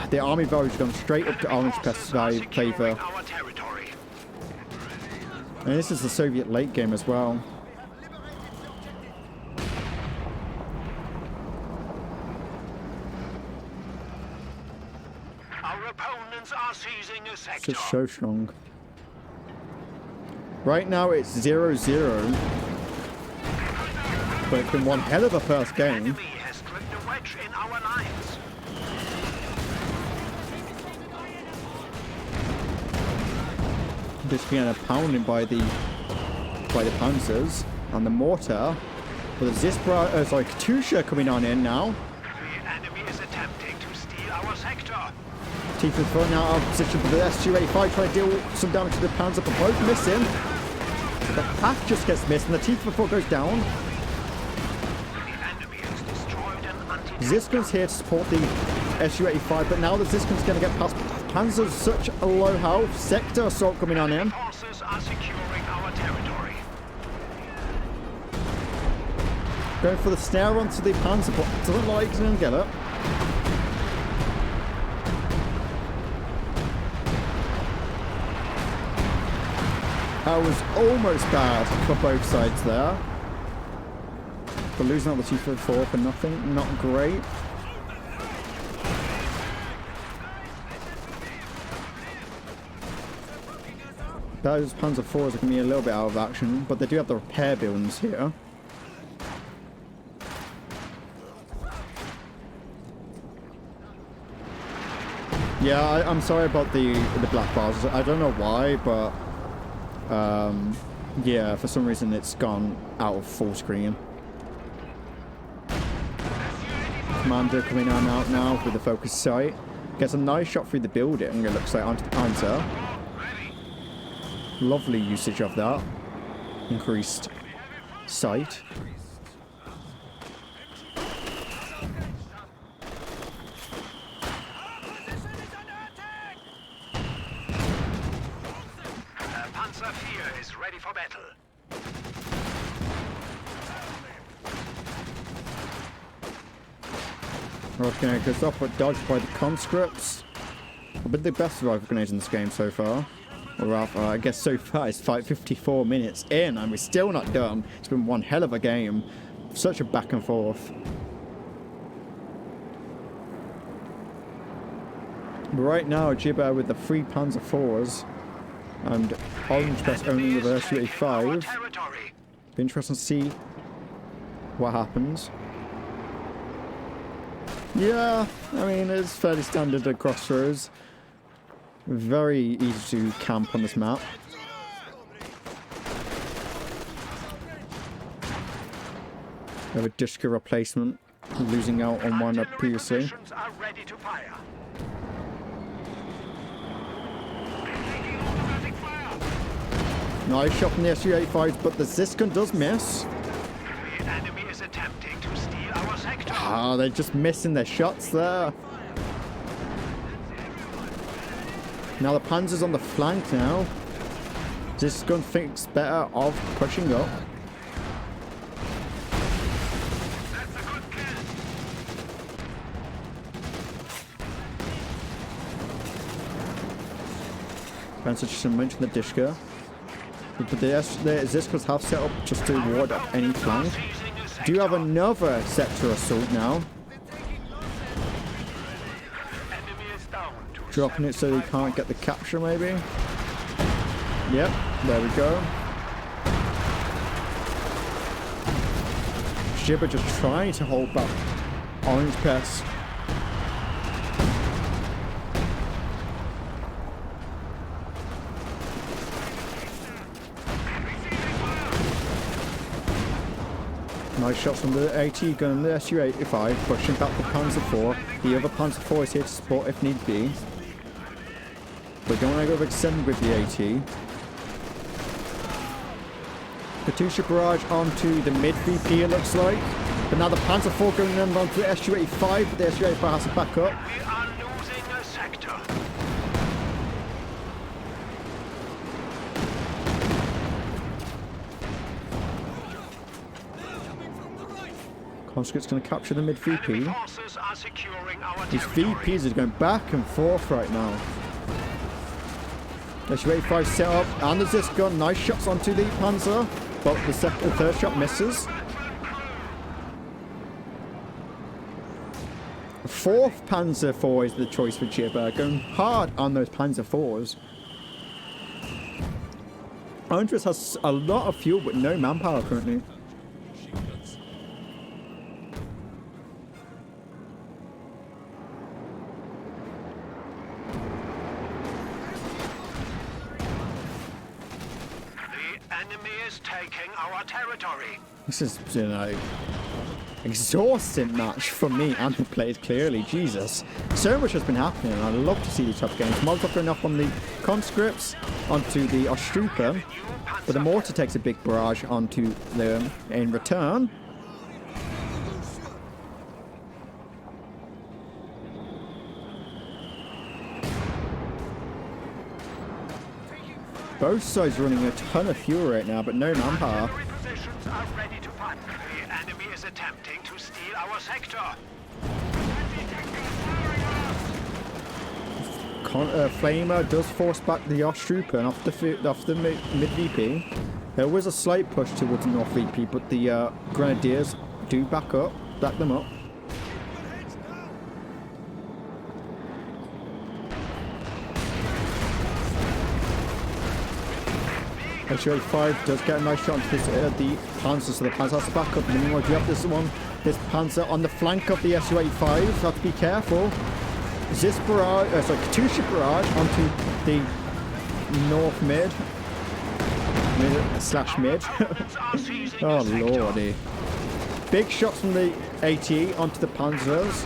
The army value's gone straight up to Orangepest favour. Our territory. And this is the Soviet late game as well. Our opponents are seizing a It's sector. just so strong. Right now it's 0-0. But it's been one hell of a first game. Enemy has driven a wedge in our lines. Just getting pounded by the Panzers and the mortar. But the Katusha coming on in now. The enemy is attempting to steal our sector. T-54 now out of position for the Su-85 trying to deal some damage to the Panzer, but both missing. The pack just gets missed and the T-54 goes down. Ziskin's here to support the Su-85, but now the Ziskin's going to get past Panzer's such a low health. Sector assault coming on in. Forces are securing our territory. Going for the snare onto the Panzer, but doesn't look like he's going to get it. That was almost bad for both sides there. But losing out the T-54 for nothing, not great. Those Panzer IVs are going to be a little bit out of action, but they do have the repair buildings here. Yeah, I'm sorry about the black bars. I don't know why, but yeah, for some reason it's gone out of full screen. Commander coming on out now with the focus sight. Gets a nice shot through the building, it looks like, onto the Panzer. Lovely usage of that. Increased sight. Panzer IV is ready for battle. Rocket grenade goes off, but dodged by the conscripts. I've been the best rifle grenades in this game so far. Or rather, I guess so far it's 54 minutes in and we're still not done. It's been one hell of a game. Such a back and forth. Right now, Jibber with the 3 Panzer IVs and Orangepest only with a Su-85. Be interesting to see what happens. Yeah, I mean, it's fairly standard at Crossroads. Very easy to camp on this map. We have a Dishka replacement, losing out on one up previously. Are ready to fire. Nice shot from the Su-85, but the Ziskin does miss. The enemy is attempting to steal our sector. Ah, they're just missing their shots there. Now the Panzer's on the flank now. This gun thinks better of pushing up. Panzer just mentioned the Dishka. But the Ziskas have set up just to ward up any flank. Do you have another sector assault now? Dropping it so they can't get the capture maybe? Yep, there we go. Jibber just trying to hold back Orangepest. Nice shots from the AT gun and the Su-85, pushing back the Panzer IV. The other Panzer IV is here to support if need be. We don't want to go extend with the AT. Katusha barrage onto the mid VP it looks like. But now the Panzer IV going onto the Su-85, but the Su-85 has to back up. We are losing a sector. Conscript's going to capture the mid VP. Enemy forces are securing our These territory. VPs are going back and forth right now. Su-85 set up, and there's this gun. Nice shots onto the Panzer, but the third shot misses. Fourth Panzer IV is the choice for Jibber, going hard on those Panzer IVs. Andres has a lot of fuel, but no manpower currently. Enemy is taking our territory. This is, you know, exhausting match for me and the players clearly. Jesus. So much has been happening and I love to see these tough games. Molotov going up on the conscripts, onto the Ostrupa, but the mortar takes a big barrage onto them in return. Both sides running a ton of fuel right now, but no manpower. Positions are ready to fight. The enemy is attempting to steal our sector. Flamer does force back the Ostrupa off the mid VP. There was a slight push towards the north VP, but the Grenadiers do back them up. Su-85 does get a nice shot onto this, the Panzer, so the Panzer has to back up. And meanwhile, you have this Panzer on the flank of the Su-85. Have to be careful. This barrage, Katusha barrage onto the north mid slash mid. Oh lordy! Big shots from the AT onto the Panzers.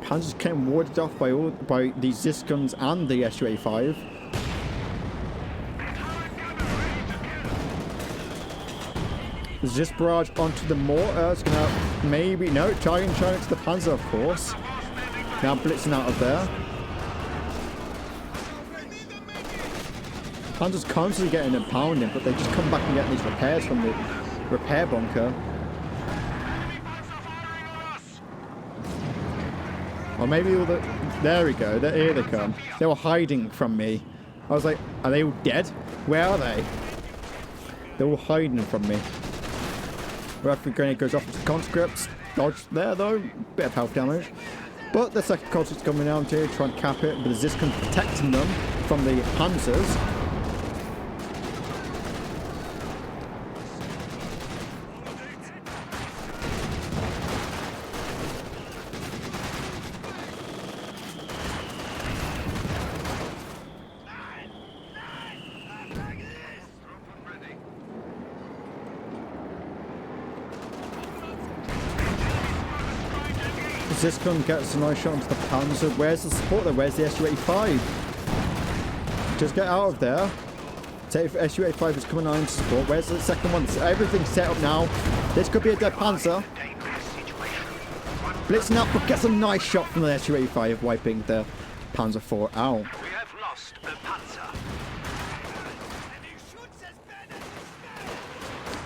Panzers came warded off by the Zis guns and the Su-85. Zis barrage onto the mortar. It's gonna maybe charging to the Panzer, of course. Now blitzing out of there. Panzer's constantly getting impounded, but they just come back and get these repairs from the repair bunker. Or maybe all the... There we go. Here they come. They were hiding from me. I was like, are they all dead? Where are they? They're all hiding from me. Rifle grenade goes off to the conscripts. Dodge there though. Bit of health damage. But the second conscript's coming down here, trying to cap it. But the Ziskan protecting them from the Panzers. Ziskan gets a nice shot onto the Panzer. Where's the support there? Where's the Su-85? Just get out of there. Say if Su-85 is coming on to support. Where's the second one? Everything's set up now. This could be a dead Panzer. blitzing up, but gets a nice shot from the Su-85, wiping the Panzer IV out. We have lost a Panzer.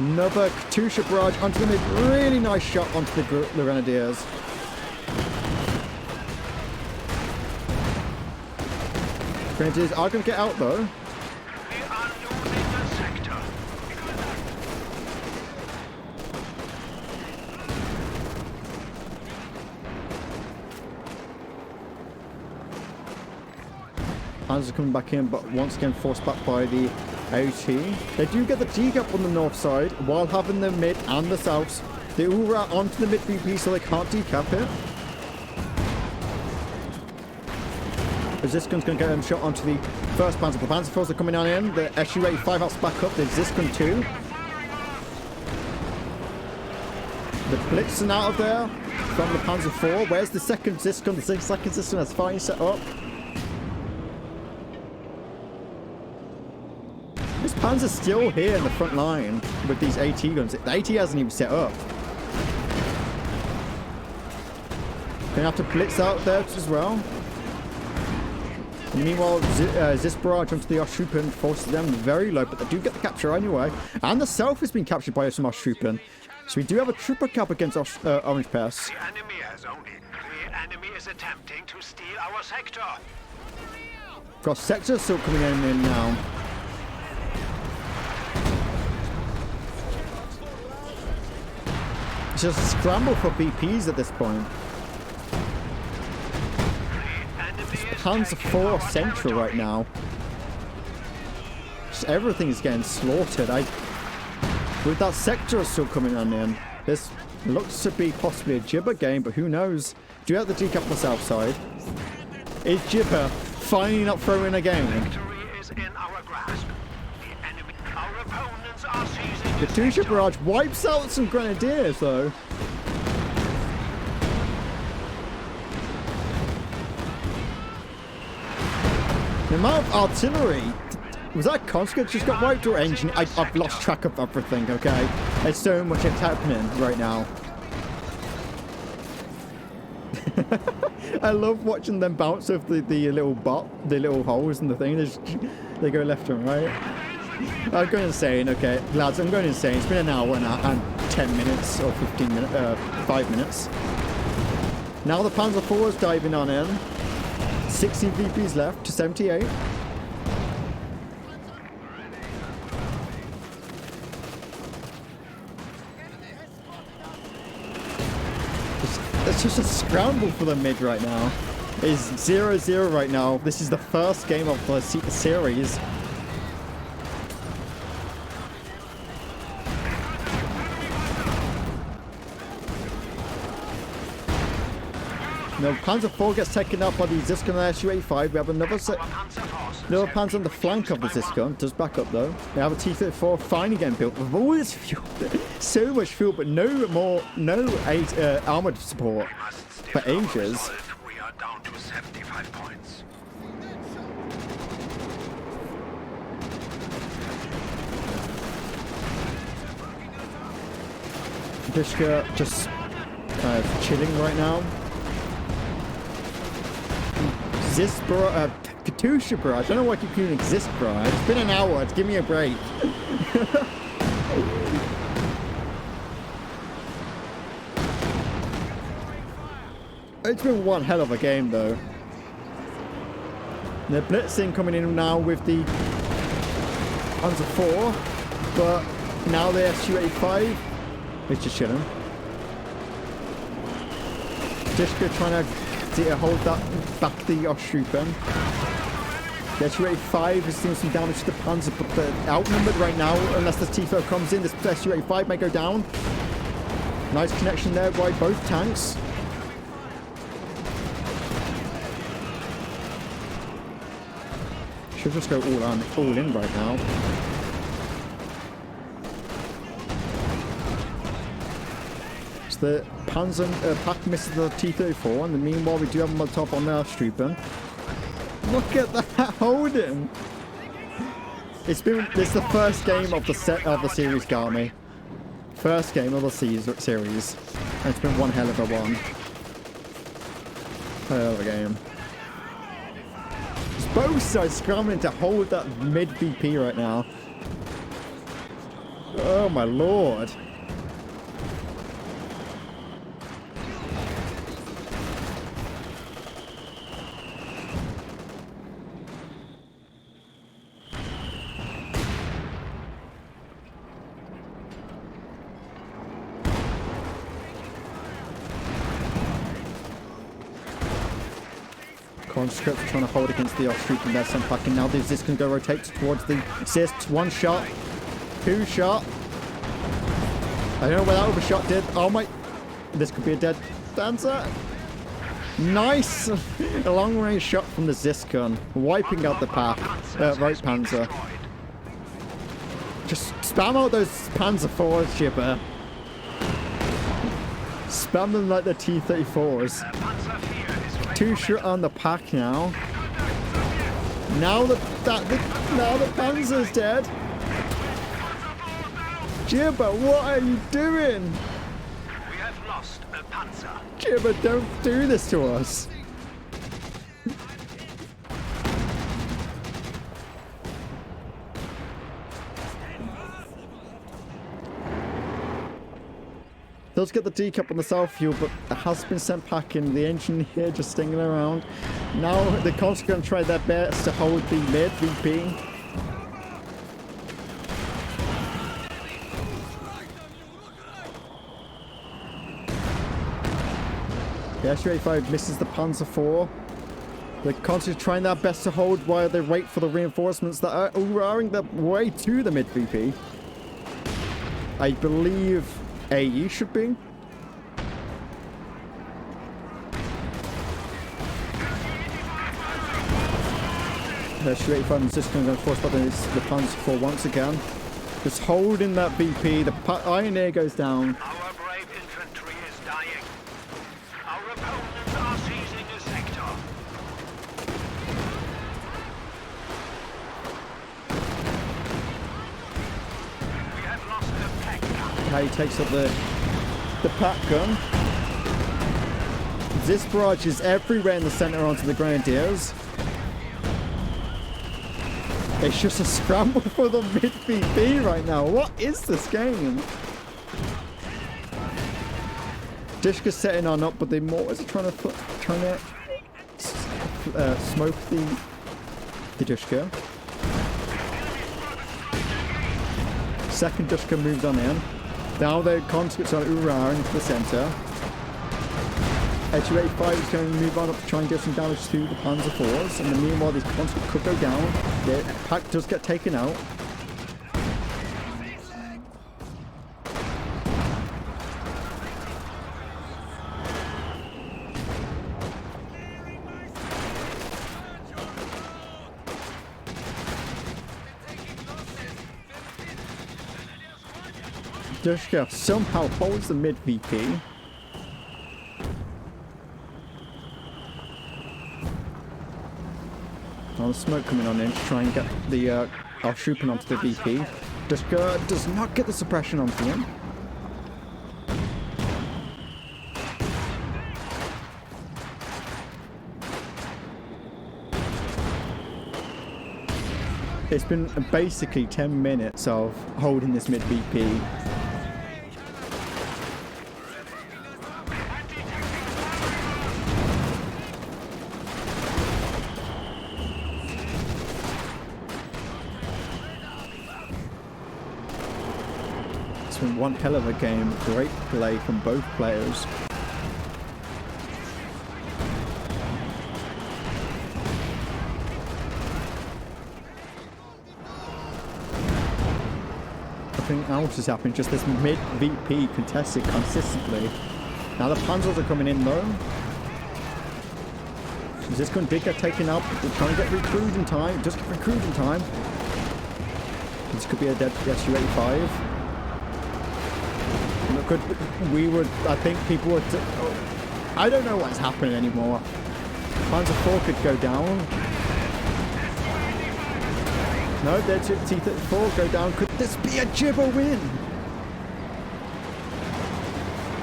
Another Katusha barrage onto the mid. Really nice shot onto the Grenadiers. Grenadiers are going to get out though. We are losing the sector. Panzers are coming back in, but once again forced back by the AT. They do get the decap on the north side while having the mid and the south. They all route onto the mid VP so they can't decap it. Ziskun's going to get him shot onto the first Panzer. The Panzer IVs are coming on in. The Su-85 has back up. The Ziskun too. The Blitzen out of there from the Panzer IV. Where's the second Ziskun? The second Ziskun has finally set up. This Panzer's still here in the front line with these AT guns. The AT hasn't even set up. Gonna have to blitz out there as well. And meanwhile, Zis barrage onto the Oshtrupen forces them very low, but they do get the capture anyway. And the South has been captured by some Oshtrupen. So we do have a triple cap against Orangepest. The enemy has only. The enemy is attempting to steal our sector. Cross sector still coming in now. It's just a scramble for BPs at this point. Panzer IV central right now. Just everything is getting slaughtered. With that sector still coming on in, this looks to be possibly a Jibber game, but who knows? Do you have the decap on the south side? Is Jibber finally not throwing a game? Victory is in our grasp. The enemy, our opponents are seizing The Katusha barrage wipes out some Grenadiers though. The amount of artillery, was that conscript just got wiped or engine? I've lost track of everything, okay? There's so much that's happening right now. I love watching them bounce off the little the little holes in the thing. They go left and right. I'm going insane, okay. Lads, I'm going insane. It's been an hour and 10 minutes or 15 minutes, 5 minutes. Now the Panzer IV is diving on in. 60 VPs left to 78. It's just a scramble for the mid right now. It's 0-0 right now. This is the first game of the series. No, Panzer IV gets taken up by the Ziskun and Su-85. We have another Panzer on the flank of the Ziskun. Does back up though. We have a T-34 finally getting built with all this fuel. So much fuel, but no armored support for ages. We are down to 75 points. Dishka just chilling right now. Katusha barrage. I don't know why I keep calling exist barrage. It's been an hour. Give me a break. It's been one hell of a game though. They're blitzing coming in now with the Panzer IV, but now the Su-85 is just chilling. Dishka trying to hold that back the Oshtrupen. The Su-85 is doing some damage to the Panzer, but they're outnumbered right now. Unless the Tifo comes in, this Su-85 may go down. Nice connection there by both tanks. Should just go all in right now. So the Panzer pack misses the T-34, and meanwhile we do have them on top on their Strupen. Look at that holding! This is the first game of the series, Garmy. First game of the series, and it's been one hell of a one. Hell of a game. Both sides scrambling to hold that mid VP right now. Oh my lord. Conscript trying to hold against the off-troop and their sent back, and now the Zis can go rotate towards the assist. One shot, two shot. I don't know where that overshot did. Oh my, this could be a dead dancer. Nice! A long-range shot from the Ziscon, wiping out the path. Right Panzer. Just spam out those Panzer IVs, Jibber. Spam them like the T-34s. Two shot on the pack now. Now the Panzer's dead. Jibber, what are you doing? We have lost a Panzer. Jibber, don't do this to us. Does get the decap on the south fuel, but it has been sent packing. The engine here just stinging around. Now the Cons are going to try their best to hold the mid VP. The SU-85 misses the Panzer IV. The Cons are trying their best to hold while they wait for the reinforcements that are roaring their way to the mid VP. I believe AE should be. SU-85 and Ziscon going to force by the Panzer IV once again. Just holding that VP. The Pioneer goes down. Our brave infantry is dying. Our opponents are seizing a sector. We have lost the pack gun. He takes up the pack gun. This barrage is everywhere in the center onto the Grenadiers. It's just a scramble for the mid VP right now. What is this game? Dishka's setting on up, but the mortars are trying to smoke the Dishka. Second Dishka moves on in. Now the conscripts are Ura into the center. SU-85 is going to move on up to try and get some damage to the Panzer IVs, and meanwhile these conscripts could go down. The pack does get taken out. Dushka somehow holds the mid VP. Now the smoke coming on in to try and get the our trooping onto the VP. Dushka does not get the suppression onto him. It's been basically 10 minutes of holding this mid VP. It's been one hell of a game. Great play from both players. Nothing else is happening, just this mid VP contested consistently. Now the Panzers are coming in though. Ziscon did get taken out, but they're trying to get recruit in time. Just get recruit in time. This could be a dead SU-85. I think people would. I don't know what's happening anymore. Panzer IV could go down. No, their T-34 go down. Could this be a Jibber win?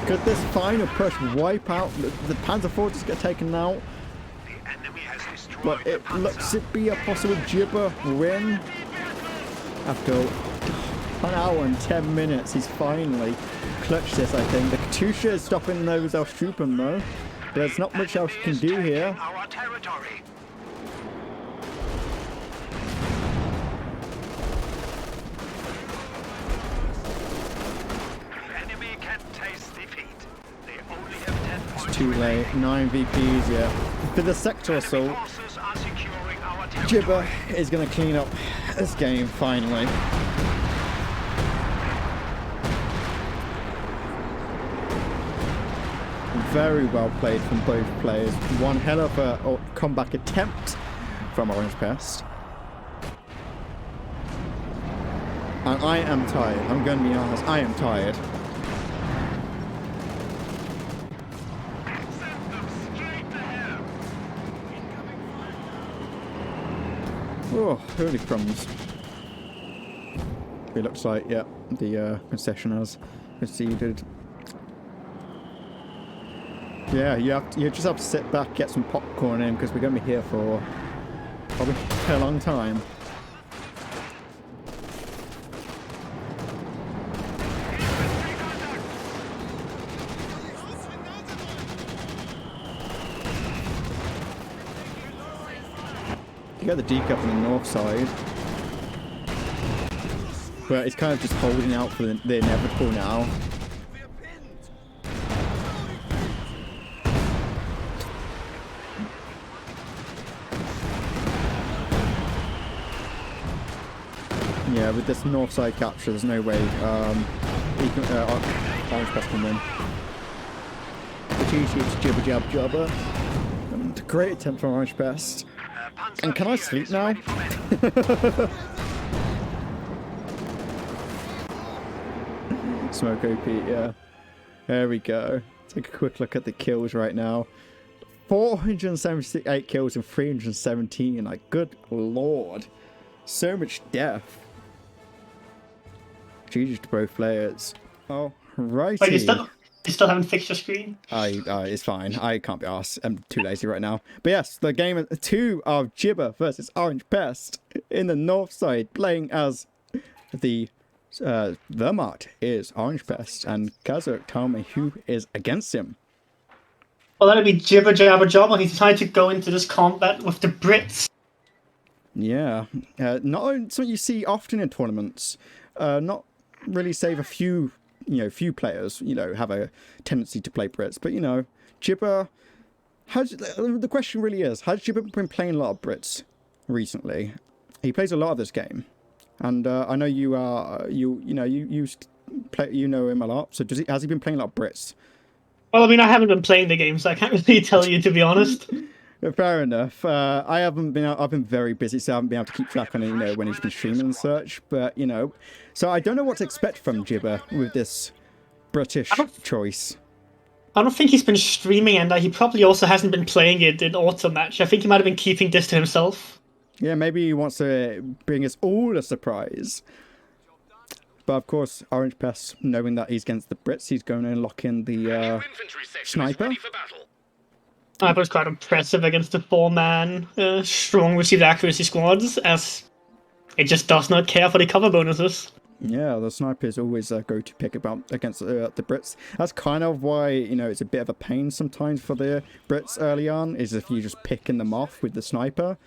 Could this final push wipe out the Panzer forces get taken out? The enemy has destroyed But the it Panzer. looks to be a possible Jibber win. After 1 hour and 10 minutes, he's finally clutched this, I think. The Katusha is stopping those Elstrupen though. There's not much else you can do here. Our territory. The enemy can taste defeat. They only have 10 points. Too late. 9 VPs, yeah. For the sector assault, Forces are securing our territory. Jibber is going to clean up this game finally. Very well played from both players. One hell of a comeback attempt from Orangepest. And I am tired. I'm going to be honest. I am tired. Send them straight to hell. Oh, holy crumbs. It looks like, yeah, the concession has proceeded. Yeah, you just have to sit back, get some popcorn in, because we're going to be here for probably a long time. You got the decup on the north side, but it's kind of just holding out for the inevitable now. Yeah, with this north side capture, there's no way Orangepest can win. The GG to JibberJabberJobber. Great attempt from Orangepest. And can I sleep now? Smoke OP, yeah. There we go. Take a quick look at the kills right now. 478 kills and 317. Like, good lord. So much death. GG to both players. Oh, righty. Wait, you still haven't fixed your screen? It's fine. I can't be arsed. I'm too lazy right now. But yes, the game 2 of Jibber versus Orangepest in the north side, playing as the Wehrmacht is Orangepest. And Kazo, tell me who is against him. Well, that'd be JibberJabberJobber. He decided to go into this combat with the Brits. Yeah, not something you see often in tournaments. Not really, save a few, few players, have a tendency to play Brits. But Jibber, the question really is, has Jibber been playing a lot of Brits recently? He plays a lot of this game, and I know you are you know him a lot. So has he been playing a lot of Brits? Well, I mean, I haven't been playing the game, so I can't really tell you, to be honest. Fair enough. I haven't been. I've been very busy, so I haven't been able to keep track on it. When he's been streaming and such. But so I don't know what to expect from Jibber with this British choice. I don't think he's been streaming, and he probably also hasn't been playing it in Autumn Match. I think he might have been keeping this to himself. Yeah, maybe he wants to bring us all a surprise. But of course, Orangepest, knowing that he's against the Brits, he's going to lock in the sniper. That was quite impressive against the 4-man strong received accuracy squads, as it just does not care for the cover bonuses. Yeah, the sniper is always a go-to pick against the Brits. That's kind of why, it's a bit of a pain sometimes for the Brits early on, is if you're just picking them off with the sniper.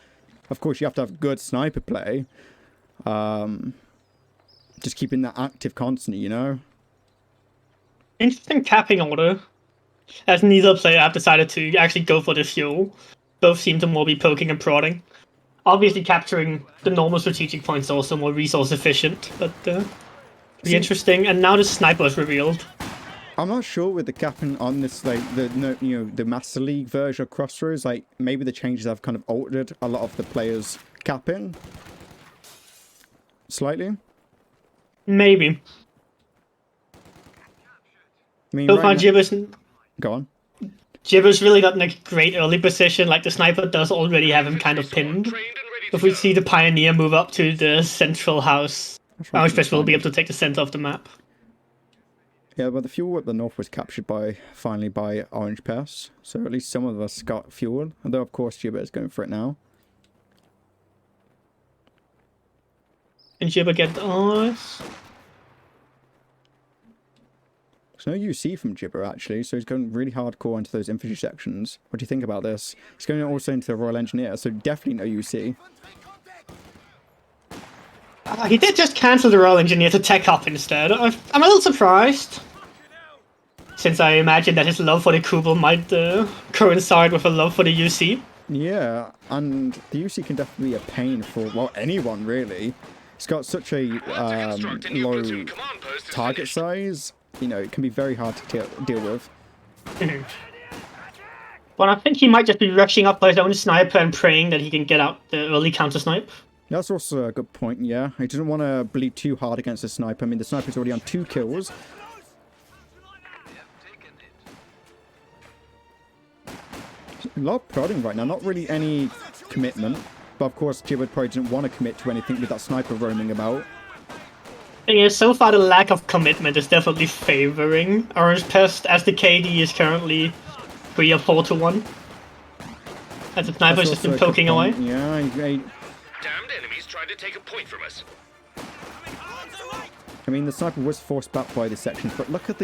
Of course, you have to have good sniper play. Just keeping that active constantly, Interesting capping order, as neither player have decided to actually go for the fuel. Both seem to more be poking and prodding. Obviously, capturing the normal strategic points is also more resource efficient, but be interesting. And now the sniper is revealed. I'm not sure with the capping on this, the Master League version of Crossroads. Maybe the changes have kind of altered a lot of the players' capping slightly. Maybe. I mean, So far, Go on. Jibber's really not in a great early position. Like, the sniper does already have him kind of pinned. If we see the Pioneer move up to the central house, Orangepest will be able to take the center of the map. Yeah, but the fuel at the north was captured finally by Orangepest, so at least some of us got fuel. Although of course Jibber is going for it now. Can Jibber get the ice? There's no UC from Jibber actually, so he's going really hardcore into those infantry sections. What do you think about this? He's going also into the Royal Engineer, so definitely no UC. He did just cancel the Royal Engineer to tech up instead. I'm a little surprised, since I imagine that his love for the Kubel might coincide with a love for the UC. Yeah, and the UC can definitely be a pain for, well, anyone really. It's got such a low target size, you know, it can be very hard to deal with. Well, I think he might just be rushing up by his own sniper and praying that he can get out the early counter-snipe. That's also a good point, yeah. He doesn't want to bleed too hard against the sniper. I mean, the sniper's already on 2 kills. A lot of prodding right now, not really any commitment. But of course, Jibber probably didn't want to commit to anything with that sniper roaming about. Thing is, so far the lack of commitment is definitely favoring Orangepest, as the KD is currently 3 or 4 to 1. As the sniper's just been poking away. Yeah, Damned enemies trying to take a point from us. I mean, the sniper was forced back by this section, but look at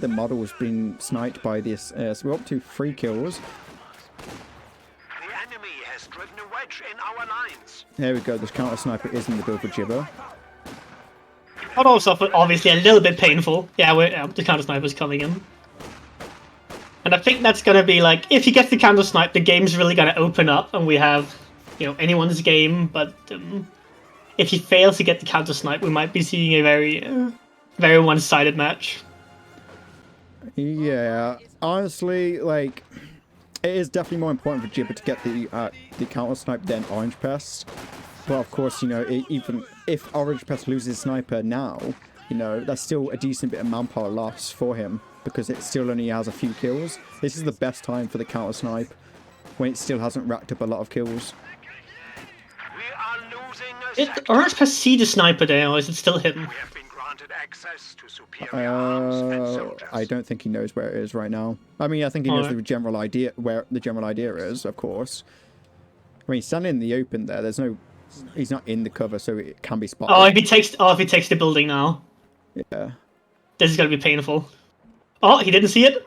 the models being sniped by this. So we're up to 3 kills. The enemy has driven a wedge in our lines. There we go. This counter sniper is in the build for Jibber. But also obviously a little bit painful. Yeah, the counter sniper's coming in. And I think that's gonna be like, if he gets the counter snipe, the game's really gonna open up, and we have, you know, anyone's game. But if he fails to get the counter snipe, we might be seeing a very one-sided match. Yeah, honestly, like, it is definitely more important for Jibber to get the counter snipe than Orangepest. But of course, you know, even if Orangepest loses sniper now, you know, that's still a decent bit of manpower loss for him, because it still only has a few kills. This is the best time for the counter snipe, when it still hasn't racked up a lot of kills. We are losing a Did sector. Orangepest see the sniper there, or is it still hidden? We have been granted access to superior arms and soldiers. I don't think he knows where it is right now. I mean, I think he knows the general idea, where the general idea is, of course. I mean, he's standing in the open there. There's no, he's not in the cover, so it can be spotted. Oh, if he takes the building now, Yeah. this is gonna be painful. Oh, he didn't see it.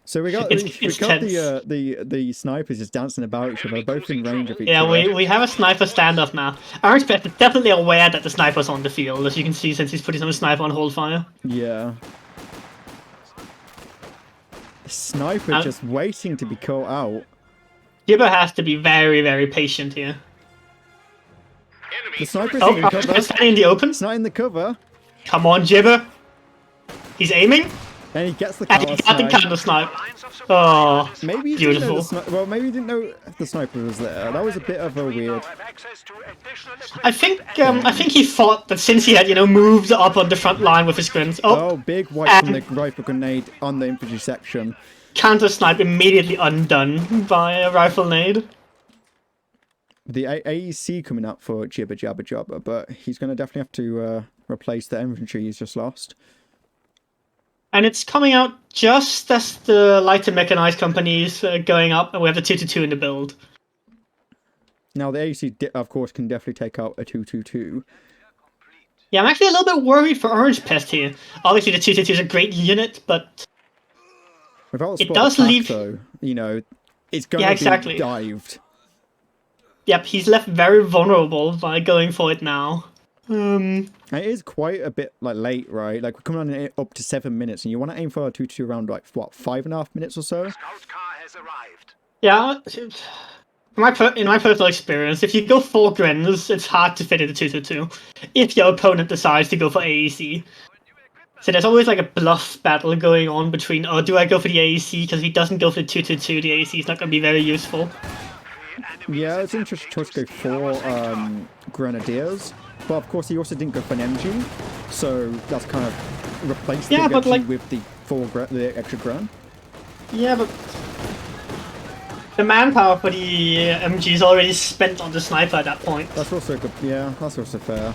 So we got It's tense. the snipers just dancing about each other, both in range of each Yeah, other. we have a sniper standoff now. Orangepest is definitely aware that the sniper's on the field, as you can see, since he's putting some sniper on hold fire. Yeah. The sniper just waiting to be caught out. Jibber has to be very, very patient here. The sniper's Oh, in the cover. Orangepest standing in the open. It's not in the cover. Come on, Jibber. He's aiming, And he gets the and counter he got the snipe. counter snipe. Lines of supply Oh, Maybe he didn't know beautiful. well, maybe he didn't know the sniper was there. That was a bit of a we now weird. have access to additional I think he thought that since he had, you know, moved up on the front line with his guns. Oh, Oh, big wipe from the rifle grenade on the infantry section. counter snipe immediately undone by a rifle nade. The AEC coming up for JibberJabberJobber, but he's going to definitely have to replace the infantry he's just lost. And it's coming out just as the lighter mechanized companies going up, and we have the 2-2 in the build. Now, the AEC, of course, can definitely take out a 2-2-2. Yeah, I'm actually a little bit worried for Orangepest here. Obviously, the 2-2-2 is a great unit, but Without a It spot does attack, leave- though, you know, it's going Yeah, to exactly. be dived. yep, he's left very vulnerable by going for it now. And it is quite a bit like late, right? Like we're coming on in up to 7 minutes, and you want to aim for a 2-2 around like what, 5.5 minutes or so? Scout car has arrived. Yeah, in my personal experience, if you go 4 Grens, it's hard to fit in the 2-2-2 if your opponent decides to go for AEC. So there's always like a bluff battle going on between, oh, do I go for the AEC? Because if he doesn't go for the 2-2-2, the AEC is not going to be very useful. Yeah, it's an interesting choice to go for Grenadiers, but of course he also didn't go for an MG, so that's kind of replaced Yeah, the but, MG like- with the extra Gren. Yeah, but the manpower for the MG is already spent on the sniper at that point. That's also good. Yeah, that's also fair.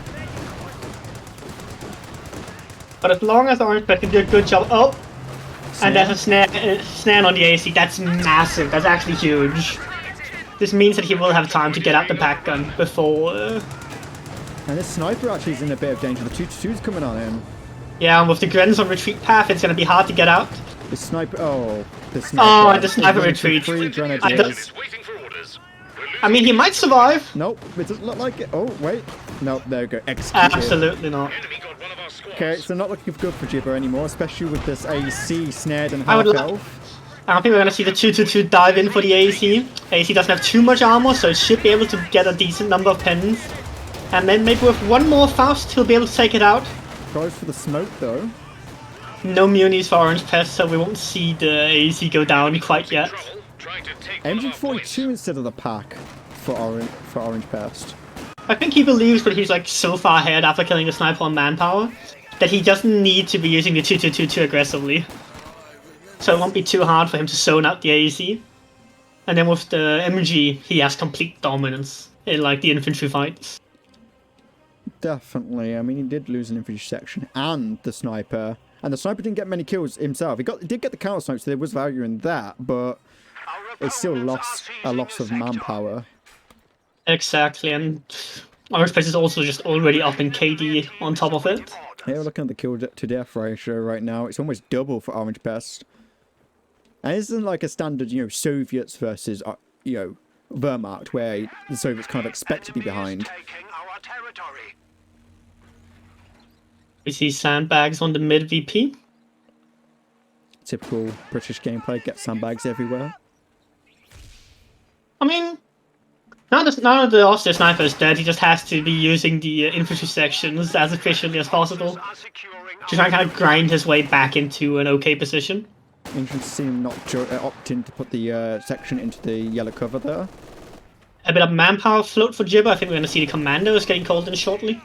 But as long as Orangepest can do a good job... Oh! And there's a snare on the AC. That's massive. That's actually huge. This means that he will have time to get out the pack gun before... And this sniper actually is in a bit of danger. The 2-2's coming on him. Yeah, and with the Grens on retreat path, it's gonna be hard to get out. The sniper... Oh, the sniper. Oh, and the sniper retreats. 3 grenadiers. I mean, he might survive. Nope, it doesn't look like it. Oh, wait. Nope, there we go. Executed. Absolutely not. Okay, so not looking good for Jibber anymore, especially with this AC snared and I half would health. I don't think we're gonna see the 2-2-2 dive in for the AC. AC doesn't have too much armor, so it should be able to get a decent number of pins. And then maybe with one more Faust, he'll be able to take it out. Goes for the smoke, though. No munis for Orangepest, so we won't see the AC go down quite yet. MG42 instead of the pack for Orangepest. I think he believes that he's like so far ahead after killing the sniper on manpower that he doesn't need to be using the 2-2-2 too aggressively. So it won't be too hard for him to zone out the AEC. And then with the MG, he has complete dominance in like the infantry fights. Definitely. I mean, he did lose an infantry section and the sniper. And the sniper didn't get many kills himself. He did get the counter snipe, so there was value in that, but it still lost a loss of manpower. Exactly, and Orangepest is also just already up in KD on top of it. Yeah, we're looking at the kill to death ratio right now. It's almost double for Orangepest. And it isn't like a standard, Soviets versus, Wehrmacht, where the Soviets kind of expect to be behind. We see sandbags on the mid VP. Typical British gameplay, get sandbags everywhere. I mean, now that the Austria sniper is dead, he just has to be using the infantry sections as efficiently as possible to try and kind of grind his way back into an okay position. Interesting to see him not opt in to put the section into the yellow cover there. A bit of manpower float for Jibber. I think we're going to see the commandos getting called in shortly.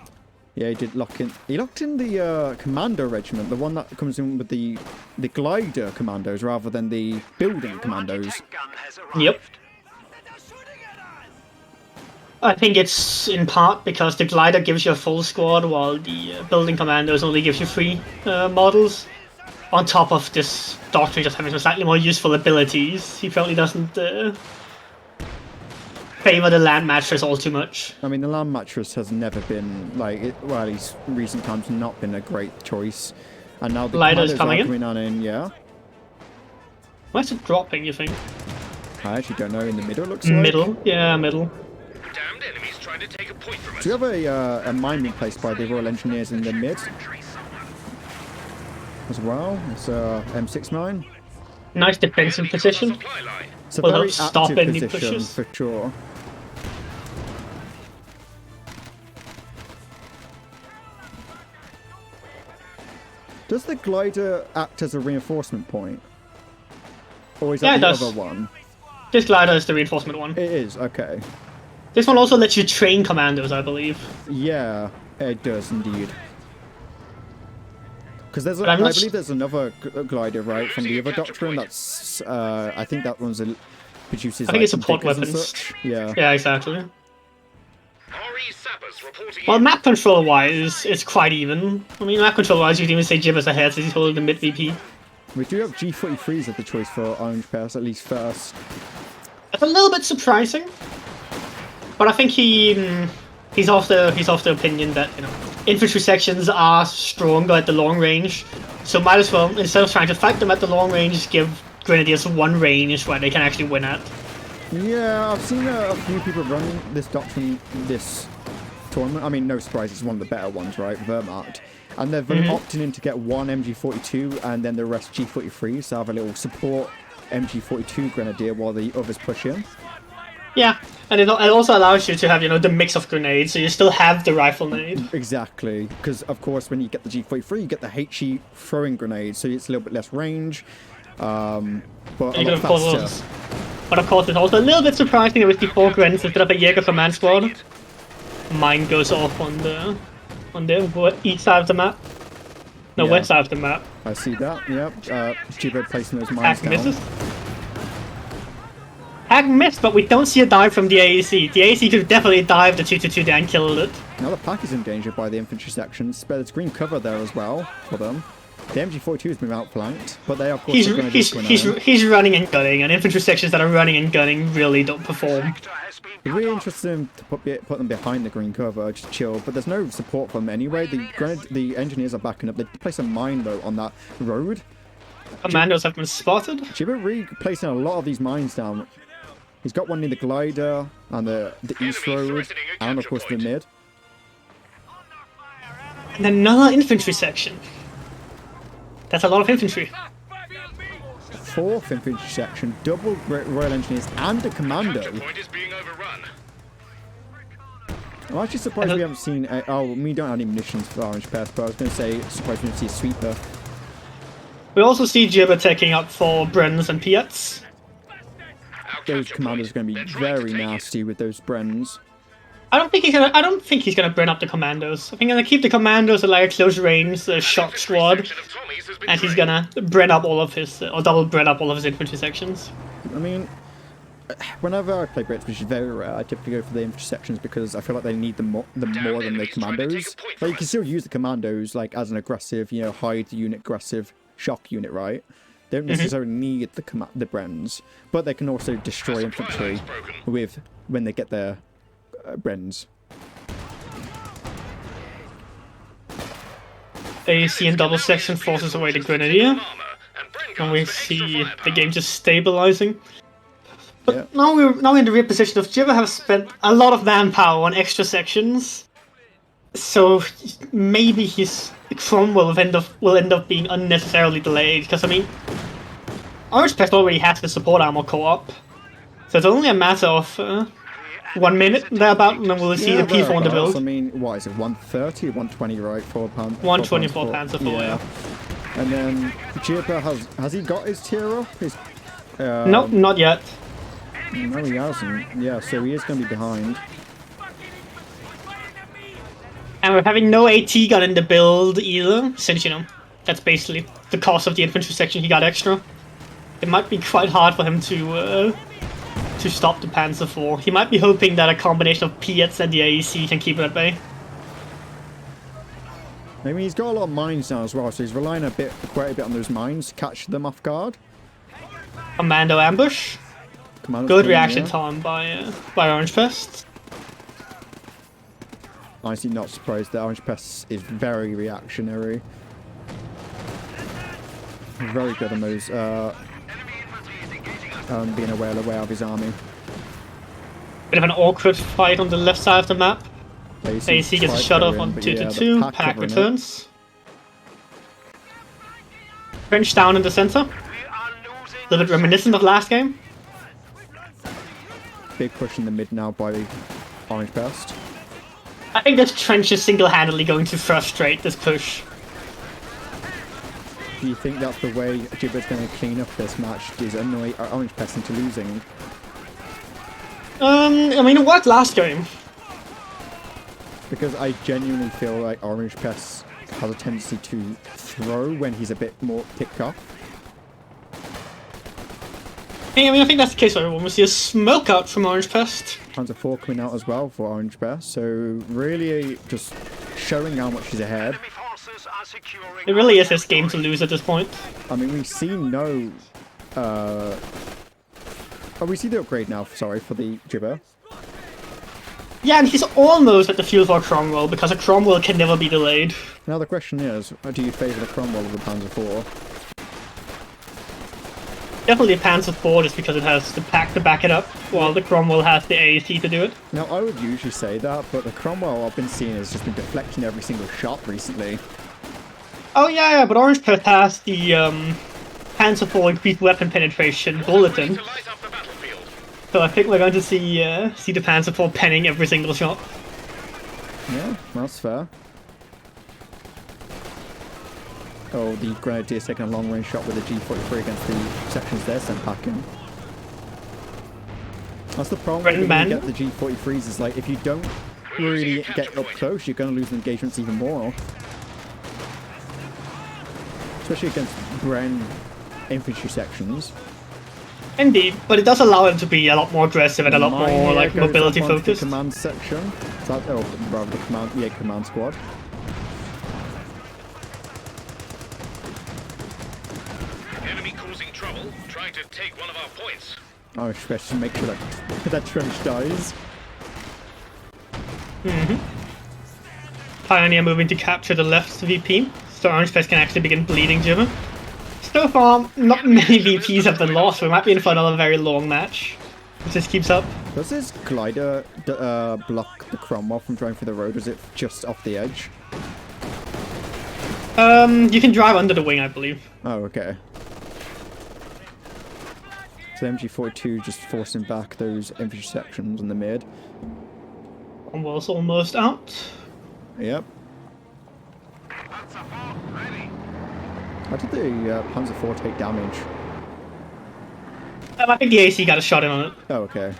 Yeah, he did lock in. He locked in the commando regiment, the one that comes in with the glider commandos rather than the building commandos. Yep. I think it's in part because the glider gives you a full squad, while the building commandos only gives you 3 models. On top of this doctor just having some slightly more useful abilities, he probably doesn't favor the land mattress all too much. I mean, the land mattress has never been, at least recent times, not been a great choice. And now the glider's commandos coming are coming in, yeah. Where's it dropping, you think? I actually don't know. In the middle, looks like. Middle? Yeah, middle. Damned enemies trying to take a point from us. Do you have a mine being placed by the Royal Engineers in the mid? As well, it's M69. Nice defensive position. It's a Well, very don't stop active any position pushes. for sure. Does the glider act as a reinforcement point? Or is that it the does. other one? This glider is the reinforcement one. It is, okay. This one also lets you train commandos, I believe. Yeah, it does indeed. Because there's, But I I'm not believe there's another glider, right, from the other doctrine. That's, I think that one's produces. I think it's some support diggers and weapons. such. Yeah. Yeah, exactly. RE sappers reporting Well, in. map control wise, it's quite even. I mean, map control wise, you can even say Jibber's ahead since he's holding the mid VP. We do have G43s as the choice for Orangepest, at least first. It's a little bit surprising, but I think he's of the opinion that infantry sections are stronger at the long range, so might as well, instead of trying to fight them at the long range, give grenadiers one range where they can actually win at. Yeah, I've seen a few people run this doctrine this tournament. I mean, no surprise, it's one of the better ones, right? Wehrmacht. And they've been opting in to get one MG42 and then the rest G43, so have a little support MG42 grenadier while the others push in. Yeah, and it also allows you to have, the mix of grenades, so you still have the rifle nade. Exactly, because of course when you get the G43, you get the HE throwing grenade, so it's a little bit less range, but a lot faster. But of course, it's also a little bit surprising that with the 4 grenades instead of a Jaeger command squad, mine goes off on the east side of the map. No, Yeah. west side of the map. I see that, yep. Jibber placing those mines Hack down. misses. Hack missed, but we don't see a dive from the AEC. The AEC could definitely dive the 2-2-2 and killed it. Now the pack is endangered by the infantry sections, but there's green cover there as well for them. The MG42 has been outflanked, but they are of course going to he's running and gunning, and infantry sections that are running and gunning really don't perform. It's really interesting to put them behind the green cover, just chill, but there's no support from them anyway. The engineers are backing up. They place a mine though on that road. Commandos have been spotted. Jibber really placing a lot of these mines down. He's got one near the glider and the east road, and of course the mid. And another infantry section. That's a lot of infantry. 4th infantry section, double Royal Engineers and a commando. Point is being overrun. I'm actually surprised we haven't seen we don't have any munitions for Orangepest, but I was going to say surprised we didn't see a sweeper. We also see Jibber taking up for Brens and Piets. Those commandos are going to be very nasty with those Brens. I don't think he's gonna burn up the commandos. I think he's gonna keep the commandos at like a close range shock squad, and he's gonna burn up all of his or double burn up all of his infantry sections. I mean, whenever I play Brits, which is very rare, I typically go for the infantry sections because I feel like they need them more than the commandos. Like you can still use the commandos like as an aggressive, hide unit, aggressive shock unit, right? They don't necessarily need the Brens, but they can also destroy infantry when they get their Brens. AC and double section forces away the Grenadier, and we see the game just stabilizing. But now we're in the real position of Jibber have spent a lot of manpower on extra sections, so maybe his Cromwell will end up being unnecessarily delayed. Because I mean, Orangepest already has the support armor co-op, so it's only a matter of 1 minute thereabout, and then we'll see the P4 on the build. I mean, what is it, 130 or 120, right, for Panzer? 124 Panzer IV, yeah. And then Jibber has he got his tier up? No, not yet. No, he hasn't. Yeah, so he is going to be behind. And we're having no AT gun in the build either, since that's basically the cost of the infantry section he got extra. It might be quite hard for him to stop the Panzer IV. He might be hoping that a combination of Piets and the AEC can keep it at bay. I mean, he's got a lot of mines now as well, so he's relying quite a bit on those mines to catch them off guard. Commando ambush. Good reaction time by Orangepest. Honestly, not surprised that Orangepest is very reactionary. Very good on those. Being aware of his army. Bit of an awkward fight on the left side of the map. AC gets a shut off on 2-2. Pack returns. Trench down in the center. A little bit reminiscent of last game. Big push in the mid now by Orangepest. I think this trench is single-handedly going to frustrate this push. Do you think that's the way Jibber's going to clean up this match? Is annoy Orangepest into losing? I mean, it worked last game. Because I genuinely feel like Orangepest has a tendency to throw when he's a bit more picked up. I mean, I think that's the case for everyone. We see a smoke out from Orangepest. Panzer IV coming out as well for Orangepest, so really just showing how much he's ahead. It really is his game to lose at this point. I mean, we see no... we see the upgrade now, sorry, for the Jibber. Yeah, and he's almost at the fuel for Cromwell, because a Cromwell can never be delayed. Now the question is, do you favour the Cromwell or the Panzer IV? Definitely a Panzer IV just because it has the pack to back it up, while the Cromwell has the AAT to do it. Now, I would usually say that, but the Cromwell I've been seeing has just been deflecting every single shot recently. Oh yeah, but Orangepest has the Panzer IV increased weapon penetration bulletin. So I think we're going to see the Panzer IV penning every single shot. Yeah, that's fair. Oh, the Grenadiers taking a long-range shot with the G43 against the sections they're sent packing. That's the problem when you get the G43s, is like, if you don't really get up close, you're going to lose engagements even more. Especially against Bren infantry sections. Indeed, but it does allow him to be a lot more aggressive and a lot Mine more here like goes mobility up onto focused. The command section. So that, oh, rather the command squad. Enemy causing trouble, trying to take one of our points. Orangepest to make sure that that trench dies. Pioneer moving to capture the left VP, so Orangepest can actually begin bleeding Jibber. So far, not many VPs have been lost, so we might be in for another very long match. If this keeps up. Does this glider block the Cromwell from driving through the road, or is it just off the edge? You can drive under the wing, I believe. Oh, okay. So MG42 just forcing back those infantry sections in the mid. Cromwell's almost out. Yep. Panzer IV ready. How did the Panzer IV take damage? I think the AC got a shot in on it. Oh, okay.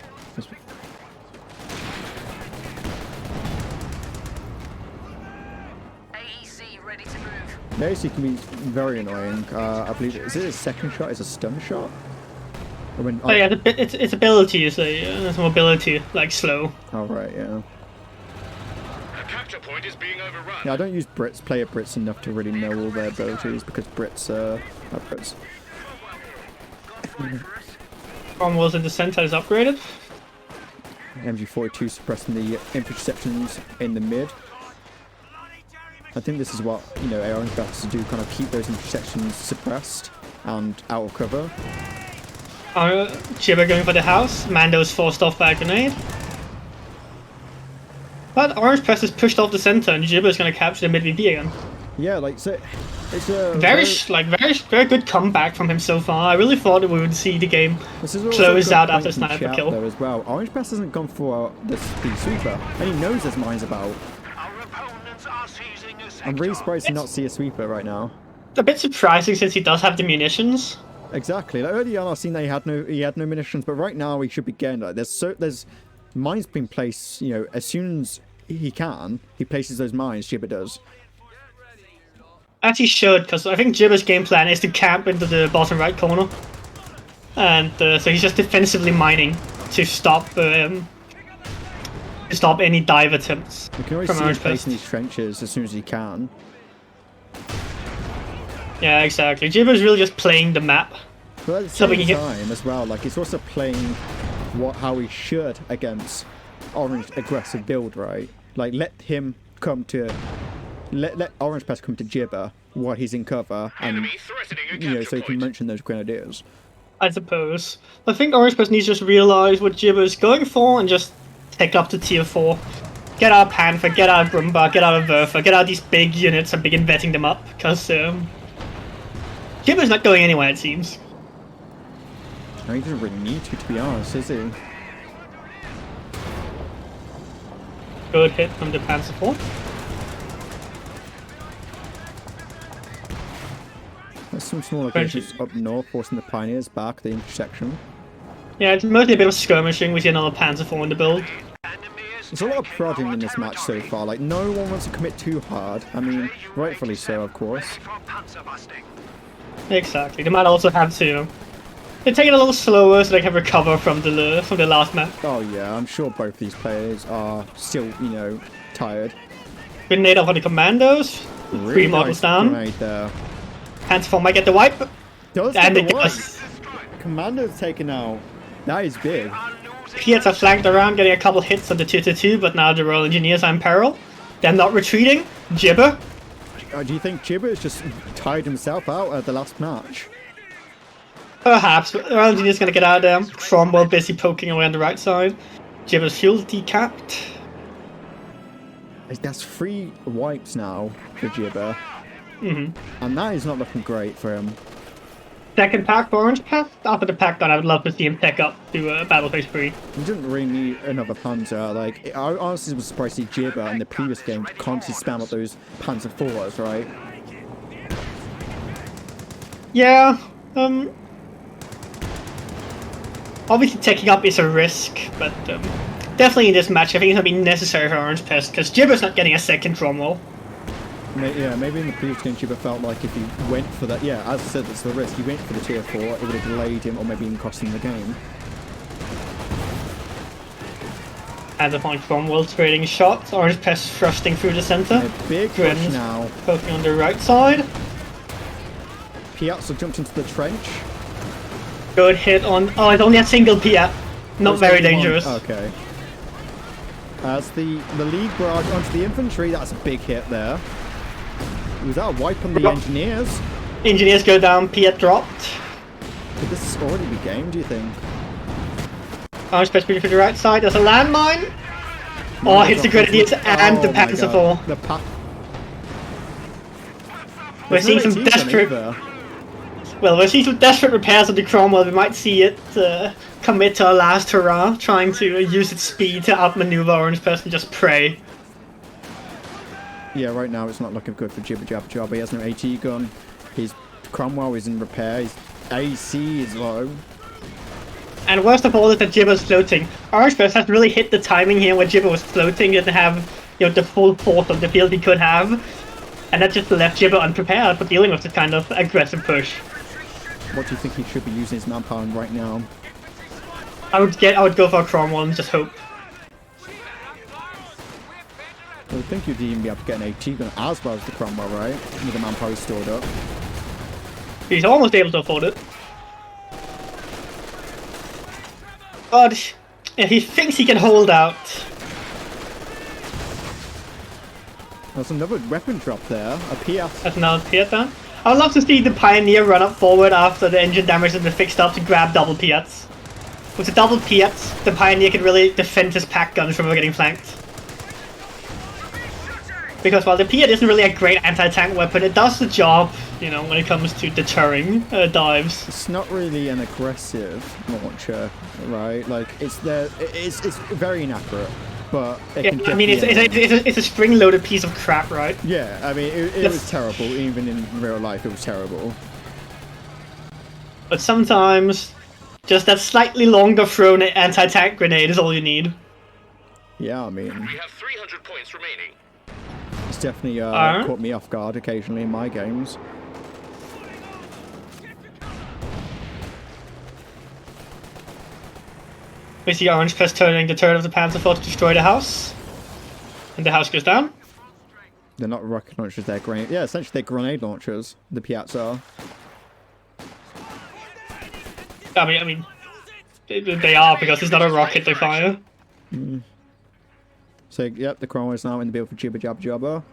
AEC ready to move. The AC can be very annoying. I believe, is it a second shot? Is a stun shot? Or when, Oh yeah, its ability is its mobility, like slow. Oh, right, yeah. A capture point is being overrun. Yeah, I don't use player Brits enough to really know all their abilities, because Brits are Brits. Cromwell's in the center is upgraded. MG42 suppressing the infantry sections in the mid. I think this is what, you know, Orangepest has to do, kind of keep those infantry sections suppressed and out of cover. Jibber going for the house. Mando's forced off by a grenade. But Orangepest is pushed off the center, and Jibber's going to capture the mid VP again. Yeah, like, so it's a very good comeback from him so far. I really thought that we would see the game this is also close a good out point after in sniper chat kill. though as well. Orangepest hasn't gone for the sweeper, and he knows there's mines about. Our opponents are seizing a sector. I'm really surprised to not see a sweeper right now. A bit surprising since he does have the munitions. Exactly. Like, early on, I've seen that he had no munitions, but right now he should be getting like there's mines being placed. You know, as soon as he can, he places those mines. Jibber does. As he should, because I think Jibber's game plan is to camp into the bottom right corner, and so he's just defensively mining to stop any dive attempts You can always from see him Orangepest. placing these trenches as soon as he can. Yeah, exactly. Jibber's really just playing the map. But at the So we same can get- time as well, like, it's also playing how he should against Orange aggressive build, right? Like, let him come to... Let Orangepest come to Jibber while he's in cover, and, Enemy threatening a you know, capture so he can point. mention those grenadiers. I suppose. I think Orangepest needs to just realize what Jibber's going for and just take up to tier 4. Get out of Panther, get out of Brumba, get out of Verfa, get out of these big units and begin vetting them up, because Jibber's not going anywhere, it seems. No, he doesn't really need to be honest, is he? Good hit from the Panzer IV. There's some small locations up north forcing the Pioneers back, the intersection. Yeah, it's mostly a bit of skirmishing. We see another Panzer IV in the build. There's a lot of prodding in this match so far, like no one wants to commit too hard. I mean, rightfully so, of course. For panzer busting. Exactly. They might also have to, you know, they take it a little slower so they can recover from the last map. Oh yeah, I'm sure both these players are still, you know, tired. Grenade off on the commandos. Really 3 models nice down. grenade there. Panzer IV might get the wipe. Does And get it the wipe. does. Commando's taken out. That is big. Piets are flanked around, getting a couple hits on the 2-2-2, but now the Royal Engineers are in peril. They're not retreating. Jibber. Do you think Jibber has just tired himself out at the last match? Perhaps, but the Royal Engineers gonna get out of there. Cromwell busy poking away on the right side. Jibber's fuel decapped. That's 3 wipes now for Jibber. And that is not looking great for him. Second pack for Orangepest. After the pack done, I would love to see him pick up to Battle Phase 3. He didn't really need another Panzer. Like, I honestly was surprised to see Jibber in the previous game constantly spam up those Panzer IVs, right? Yeah, obviously taking up is a risk, but definitely in this match I think it's going to be necessary for Orangepest, because Jibber's not getting a second Cromwell. Yeah, maybe in the previous game, Jibber felt like if he went for that, yeah, as I said, that's the risk. He went for the tier 4, it would have delayed him or maybe even cost him the game. At the point, Cromwell's trading shots. Orangepest thrusting through the center. A big push now. Poking on the right side. Piazza jumped into the trench. Good hit on. Oh, it's only a single Piat. Not very dangerous. Okay. As the lead barrage onto the infantry, that's a big hit there. Was that a wipe on the engineers? Engineers go down, Piat dropped. Could this already be game, do you think? Orangepest moving to the right side. There's a landmine. Oh, hits the grenadiers and the Panzer IV. We're seeing some desperate. Well, we're seeing some desperate repairs on the Cromwell. We might see it commit to a last hurrah, trying to use its speed to outmaneuver Orangepest and just pray. Yeah, right now it's not looking good for JibberJabberJobber. He has no AT gun. His Cromwell is in repair. His AC is low. And worst of all is that Jibber's floating. Orangepest has really hit the timing here where Jibber was floating, didn't have, you know, the full force of the field he could have. And that just left Jibber unprepared for dealing with this kind of aggressive push. What do you think he should be using his manpower on right now? I would go for a Cromwell and just hope. I would think you'd even be able to get an AT gun as well as the Cromwell, right? With the manpower he's stored up. He's almost able to afford it. But he thinks he can hold out. There's another weapon drop there. A PS. That's another Piat down. I would love to see the Pioneer run up forward after the engine damage has been fixed up to grab double Piats. With the double Piats, the Pioneer can really defend his pack guns from getting flanked. Because while the Piat isn't really a great anti-tank weapon, it does the job, you know, when it comes to deterring dives. It's not really an aggressive launcher, right? Like, it's very inaccurate, but it can I mean, it's a spring-loaded piece of crap, right? Yeah, I mean, it was terrible. Even in real life, it was terrible. But sometimes, just that slightly longer thrown anti-tank grenade is all you need. Yeah, I mean, We have 300 points remaining. it's definitely caught me off guard occasionally in my games. We see Orangepest turning the turret of the Panzer IV to destroy the house. And the house goes down. They're not rocket launchers, they're grenade. Yeah, essentially they're grenade launchers. The Piazza. I mean, they are because it's not a rocket they fire. So, yep, the Cromwell is now in the build for JibberJabberJobber.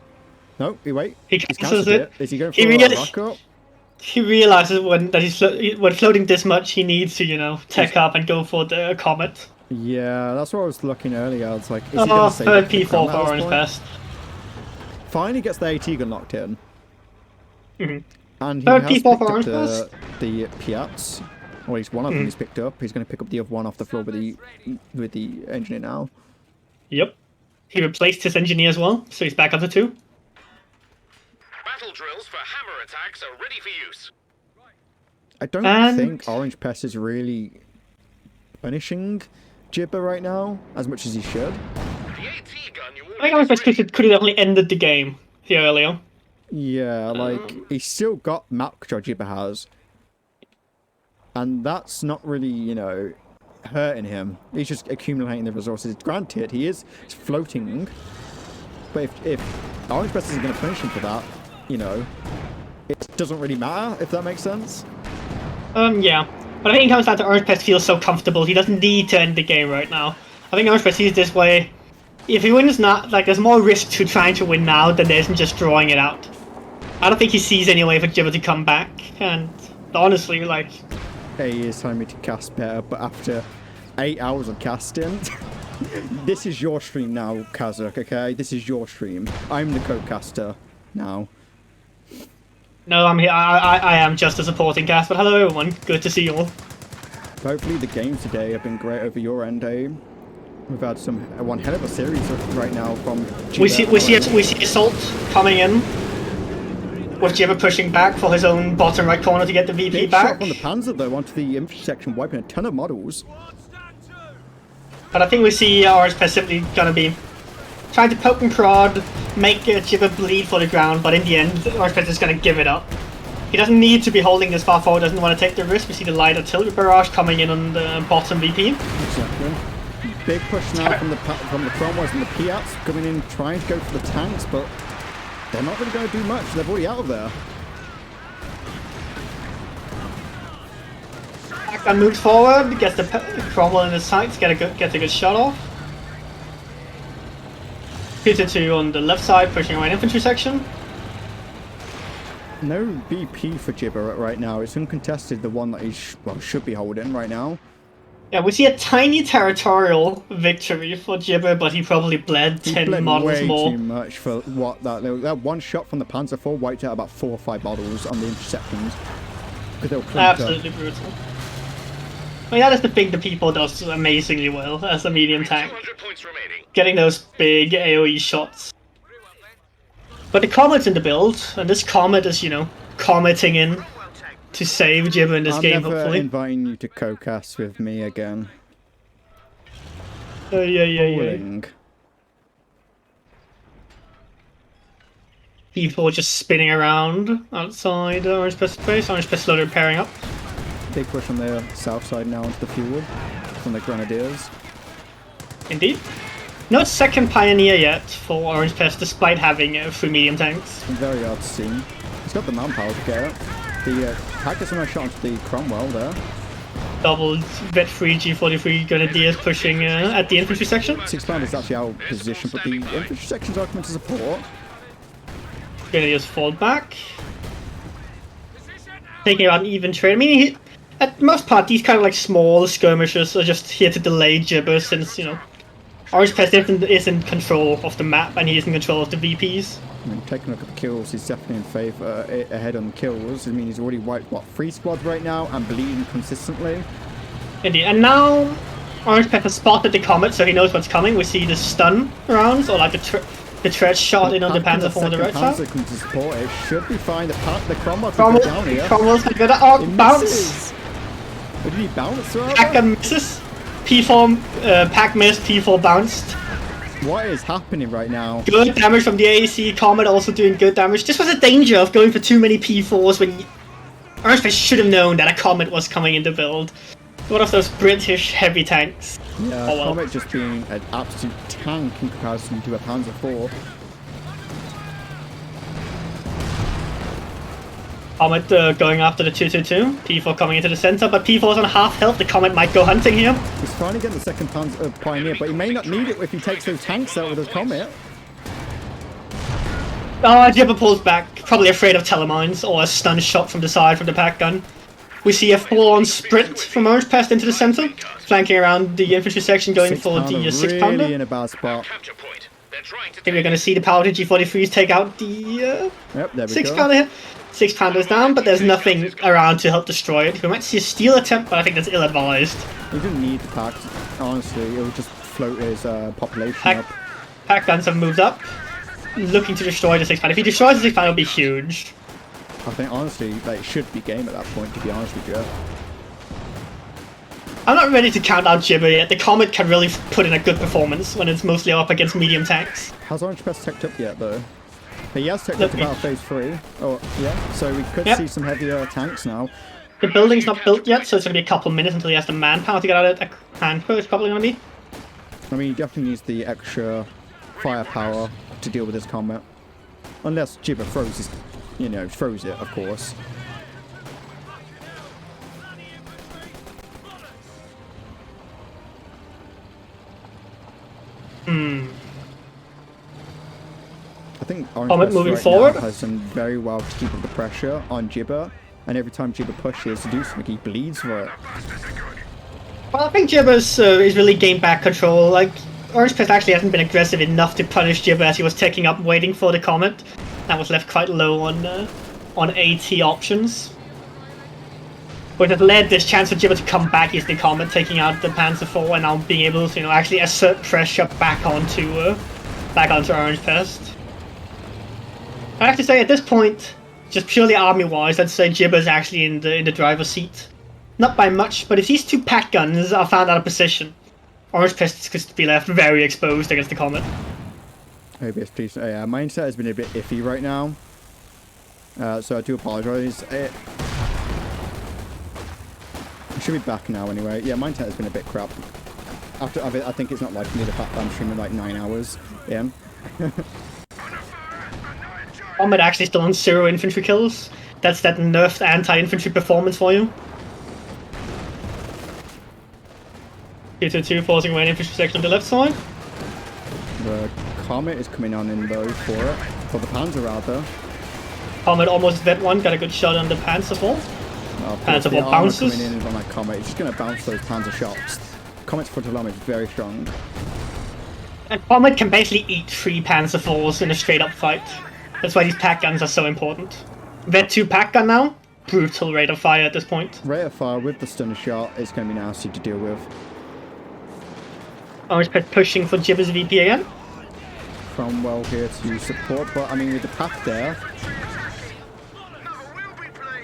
No, wait. He He's cancels it. Is he going for He a really- rocket? He realizes when floating this much, he needs to, you know, tech up and go for the comet. Yeah, that's what I was looking earlier. It's like, is he Oh, going to save third it for the P4 Crown for at this point? Orangepest. Finally gets the AT gun locked in. Mhm. And he Third has P4 picked for up Orangepest. the Piats. Or at least one of them he's picked up. He's going to pick up the other one off the floor with the engineer now. Yep. He replaced his engineer as well, so he's back up to 2. Battle drills for hammer attacks are ready for use. I don't And- think Orangepest is really punishing Jibber right now as much as he should. The AT gun you I think ordered is Orangepest ready. could have definitely ended the game here earlier. Yeah, like, he's still got map control Jibber has. And that's not really, you know, hurting him. He's just accumulating the resources. Granted, he's floating. But if Orangepest isn't going to punish him for that, you know, it doesn't really matter, if that makes sense. Yeah. But I think it comes down to Orangepest feels so comfortable, he doesn't need to end the game right now. I think Orangepest sees this way. If he wins now, like, there's more risk to trying to win now than there isn't just drawing it out. I don't think he sees any way for Jibber to come back, and honestly, like... Hey, he is telling me to cast better, but after 8 hours of casting... This is your stream now, Kazakh, okay? This is your stream. I'm the co-caster now. No, I'm here. I am just a supporting cast, but hello everyone. Good to see you all. Hopefully the games today have been great over your end, eh? We've had one hell of a series right now from We Jibber. see Assault coming in. With Jibber pushing back for his own bottom right corner to get the VP Big back. shot from the Panzer though onto the infantry section, wiping a ton of models. But I think we see Orangepest simply gonna be trying to poke and prod, make Jibber bleed for the ground, but in the end, Orangepest is going to give it up. He doesn't need to be holding this far forward, doesn't want to take the risk. We see the light artillery barrage coming in on the bottom VP. Exactly. Big push now from the Cromwells and the Piats coming in, trying to go for the tanks, but they're not really going to do much. They're already out of there. Backgun moves forward, gets the Cromwell in his sights, gets a good shot off. 2-2 on the left side, pushing away an infantry section. No BP for Jibber right now. It's uncontested, the one that he should be holding right now. Yeah, we see a tiny territorial victory for Jibber, but he probably bled 10 models way more. Too much for what that one shot from the Panzer IV wiped out about 4 or 5 models on the interceptions. Because they were clumped Absolutely brutal. I mean, that is the thing the people does amazingly well as a medium tank. 200 points remaining. Getting those big AoE shots. But the Comet's in the build, and this Comet is, you know, cometing in to save Jibber in this game, never hopefully. inviting you to co-cast with me again. Yeah. People just spinning around outside Orangepest space. Orangepest slowly repairing up. Big push on the south side now into the fuel from the Grenadiers. Indeed. No second Pioneer yet for Orangepest, despite having 3 medium tanks. Very hard to see. He's got the manpower to get it. The Cactus on a shot onto the Cromwell there. Double vet-free G43 Grenadiers pushing at the infantry section. 6 pound is actually out of position, but the infantry sections are coming to support. Grenadiers fall back. Taking out an even trade. I mean, at most part, these kind of like small skirmishes are just here to delay Jibber, since, you know, Orangepest is in control of the map and he is in control of the VPs. I mean, taking a look at the kills, he's definitely in favour ahead on kills. I mean, he's already wiped, what, 3 squads right now and bleeding consistently. Indeed, and now Orangepest has spotted the Comet, so he knows what's coming. We see the stun rounds, or like the tread shot in on the Panzer IV on the right side. Panzer comes to support it. Should be fine. The Cromwell can Cromwell, go down here. Cromwell's gonna go It bounce! misses. Or did he bounce rather? Pack misses. P4, Pack missed, P4 bounced. What is happening right now? Good damage from the AAC, Comet also doing good damage. This was a danger of going for too many P4s when Orangepest should have known that a Comet was coming into build. One of those British heavy tanks. Yeah, Oh well. Comet just being an absolute tank in comparison to a Panzer IV. Comet going after the 222. P4 coming into the center, but P4's on half health. The Comet might go hunting here. He's finally getting the second Panzer Pioneer, but he may not need it if he takes those tanks out with his Comet. Oh, Jibber pulls back, probably afraid of telemines or a stun shot from the side from the pack gun. We see a full-on sprint from Orangepest into the center, flanking around the infantry section, going for the 6-pounder. Really in a bad spot. Capture point. They're trying to I think we're going to see the power to G43s take out the Yep, there we 6-pounder go. here. 6-pounder's down, but there's nothing around to help destroy it. We might see a steal attempt, but I think that's ill-advised. He didn't need the pack, honestly. It would just float his population up. Pack guns have moved up, looking to destroy the 6-pounder. If he destroys the 6-pounder, it'll be huge. I think, honestly, like, it should be game at that point, to be honest with you. I'm not ready to count out Jibber yet. The Comet can really put in a good performance when it's mostly up against medium tanks. Has Orangepest teched up yet, though? He has teched up to about phase 3. Oh, yeah, so we could see some heavier tanks now. The building's not built yet, so it's going to be a couple minutes until he has the manpower to get out of it. And it's probably going to be. I mean, he definitely needs the extra firepower to deal with this combat. Unless Jibber throws his, you know, throws it, of course. I think Orangepest moving right forward. now has done very well to keep up the pressure on Jibber, and every time Jibber pushes to do something, he bleeds for it. Well, I think Jibber's is really gained back control. Like, Orangepest actually hasn't been aggressive enough to punish Jibber as he was taking up, waiting for the Comet. That was left quite low on AT options. Which has led this chance for Jibber to come back is the Comet, taking out the Panzer IV and now being able to, you know, actually assert pressure back onto Orangepest. I have to say, at this point, just purely army-wise, I'd say Jibber's actually in the driver's seat. Not by much, but if these two pack guns are found out of position, Orangepest is going to be left very exposed against the Comet. OBS, please. Yeah, my internet has been a bit iffy right now. So I do apologise. It should be back now anyway. Yeah, my internet has been a bit crap. After I think it's not like me, the fact that I'm streaming like 9 hours in. Ahmed actually still on 0 infantry kills. That's that nerfed anti-infantry performance for you. 222 forcing away an infantry section on the left side. The Comet is coming on in though for the Panzer rather. Ahmed almost vet one, got a good shot on the Panzer ball. Panzer ball bounces. Coming in on that Comet, it's just going to bounce those Panzer shots. Comet's frontal armor is very strong. And Ahmed can basically eat 3 Panzer IVs in a straight up fight. That's why these pack guns are so important. Vet 2 pack gun now, brutal rate of fire at this point. Rate of fire with the stunner shot is going to be nasty to deal with. Orangepest pushing for Jibber's VP again. Cromwell here to support, but I mean with the pack there,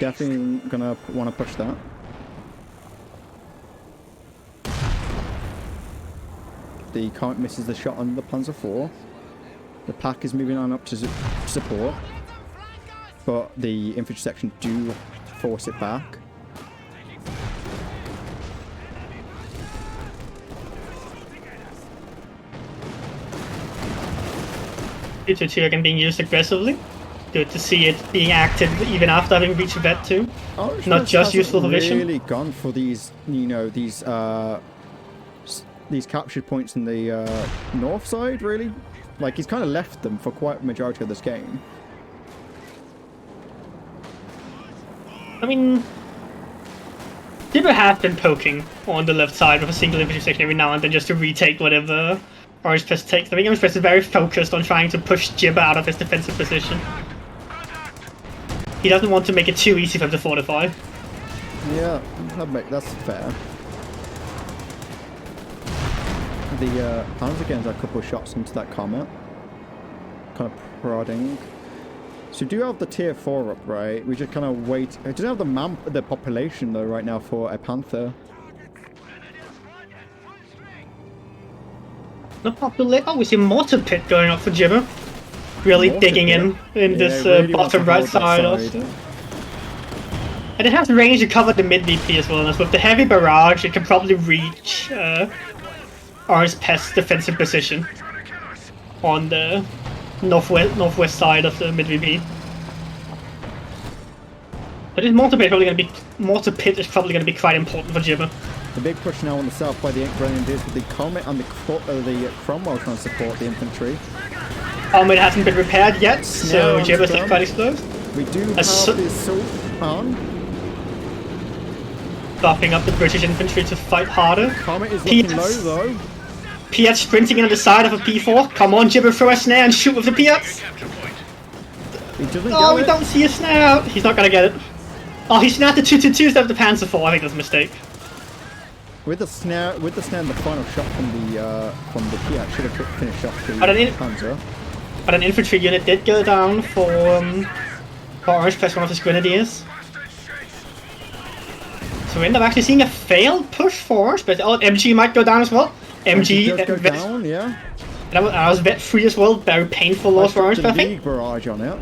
definitely gonna want to push that. The Comet misses the shot on the Panzer IV. The pack is moving on up to support, but the infantry section do force it back. Two again being used aggressively. Good to see it being active even after having reached vet 2. Not just useful for vision. Really gone for these, you know, these captured points in the north side. Really, like he's kind of left them for quite a majority of this game. I mean, Jibber has been poking on the left side with a single infantry section every now and then just to retake whatever Orangepest takes. I think Orangepest is very focused on trying to push Jibber out of his defensive position. He doesn't want to make it too easy for him to fortify. Yeah, that's fair. The Panzer getting a couple of shots into that Comet. Kind of prodding. So we do have the tier 4 up, right? We just kind of wait. I don't have the population though right now for a Panther. The population. Oh, we see mortar pit going up for Jibber. Really Mortar digging pit. in this really bottom right side also. And it has range to cover the mid VP as well. And with the heavy barrage, it can probably reach Orangepest's defensive position on the northwest side of the mid VP. But this mortar pit is probably going to be quite important for Jibber. The big push now on the south by the Grenadiers with the Comet and the Cromwell trying to support the infantry. It hasn't been repaired yet, so Jibber's quite exposed. We do have the assault on. Buffing up the British infantry to fight harder. Comet is looking low though. Piat sprinting in on the side of a P4. Come on, Jibber, throw a snare and shoot with the Piats. Oh, we don't see a snare. He's not gonna get it. Oh, he snapped the 222 instead of the Panzer IV. I think that's a mistake. With the snare, and the final shot from the Piat should have finished off the Panzer. But an infantry unit did go down for Orangepest, one of his Grenadiers. So we end up actually seeing a failed push for Orangepest. Oh, MG might go down as well. MG does go down, yeah. And that was vet 3 as well. Very painful loss for Orangepest, I think. Barrage on it.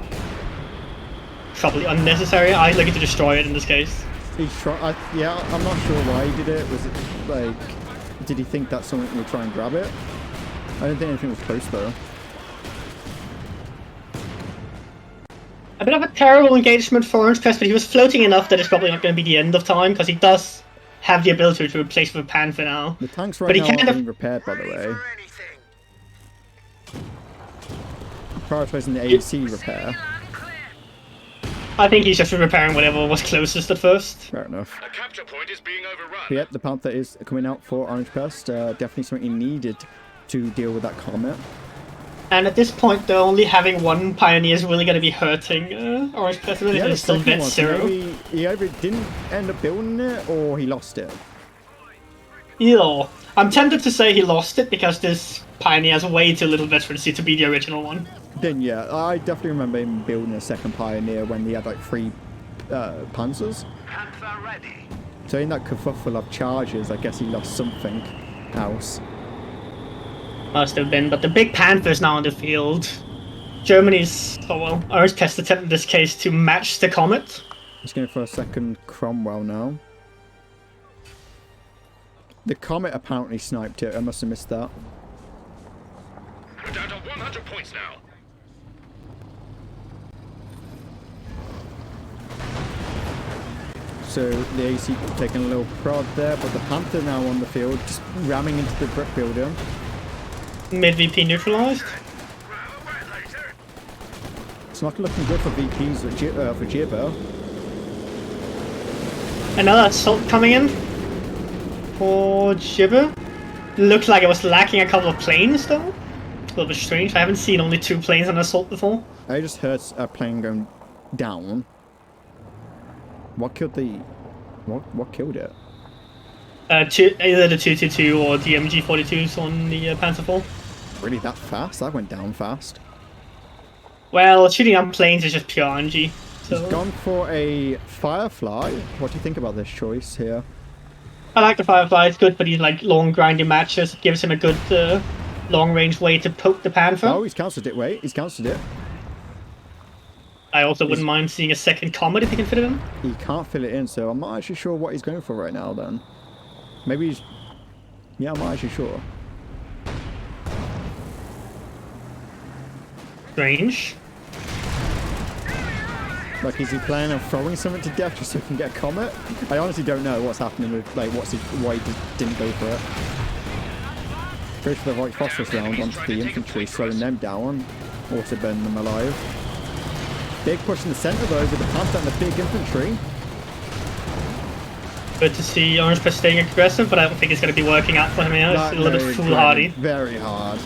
Probably unnecessary. I looking to destroy it in this case. Yeah, I'm not sure why he did it. Was it like, did he think that someone would try and grab it? I don't think anything was close though. A bit of a terrible engagement for Orangepest, but he was floating enough that it's probably not going to be the end of time, because he does have the ability to replace with a Panther now. The tanks right now are being repaired, by the way. Prioritizing the AC repair. I think he's just repairing whatever was closest at first. Fair enough. A capture point is being overrun. But yeah, the Panther is coming out for Orangepest. Definitely something he needed to deal with that Comet. And at this point, though, only having one Pioneer is really going to be hurting Orangepest. Really, it's still vet 0. He either didn't end up building it, or he lost it. Either. I'm tempted to say he lost it, because this Pioneer has way too little veterancy to be the original one. Then yeah, I definitely remember him building a second Pioneer when he had like 3 Panzers. Panther ready. So in that kerfuffle of charges, I guess he lost something else. Must have been, but the big Panther's now on the field. Germany's, Orangepest attempt in this case to match the Comet. He's going for a second Cromwell now. The Comet apparently sniped it. I must have missed that. We're down to 100 points now. So the AC taking a little prod there, but the Panther now on the field, just ramming into the brick builder. Mid VP neutralized. It's not looking good for VPs for Jibber. Another assault coming in for Jibber. Looks like it was lacking a couple of planes though. A little bit strange. I haven't seen only 2 planes on assault before. I just heard a plane going down. What killed the... What killed it? Either the 222 or the MG42s on the Panther 4. Really that fast? That went down fast. Well, shooting on planes is just pure RNG. So He's gone for a Firefly. What do you think about this choice here? I like the Firefly. It's good for these like long grinding matches. It gives him a good long range way to poke the Panther. Oh, he's cancelled it. Wait, he's cancelled it. I also wouldn't mind seeing a second Comet if he can fit it in. He can't fill it in, so I'm not actually sure what he's going for right now then. Maybe he's... Yeah, I'm not actually sure. Strange. Like, is he planning on throwing something to death just so he can get a Comet? I honestly don't know what's happening with, like, why he just didn't go for it. Goes for the right phosphorus round onto the infantry, slowing them down. Also burning them alive. Big push in the centre though, with the Panther and the big infantry. Good to see Orangepest staying aggressive, but I don't think it's going to be working out for him here. It's a little bit foolhardy. Very hard.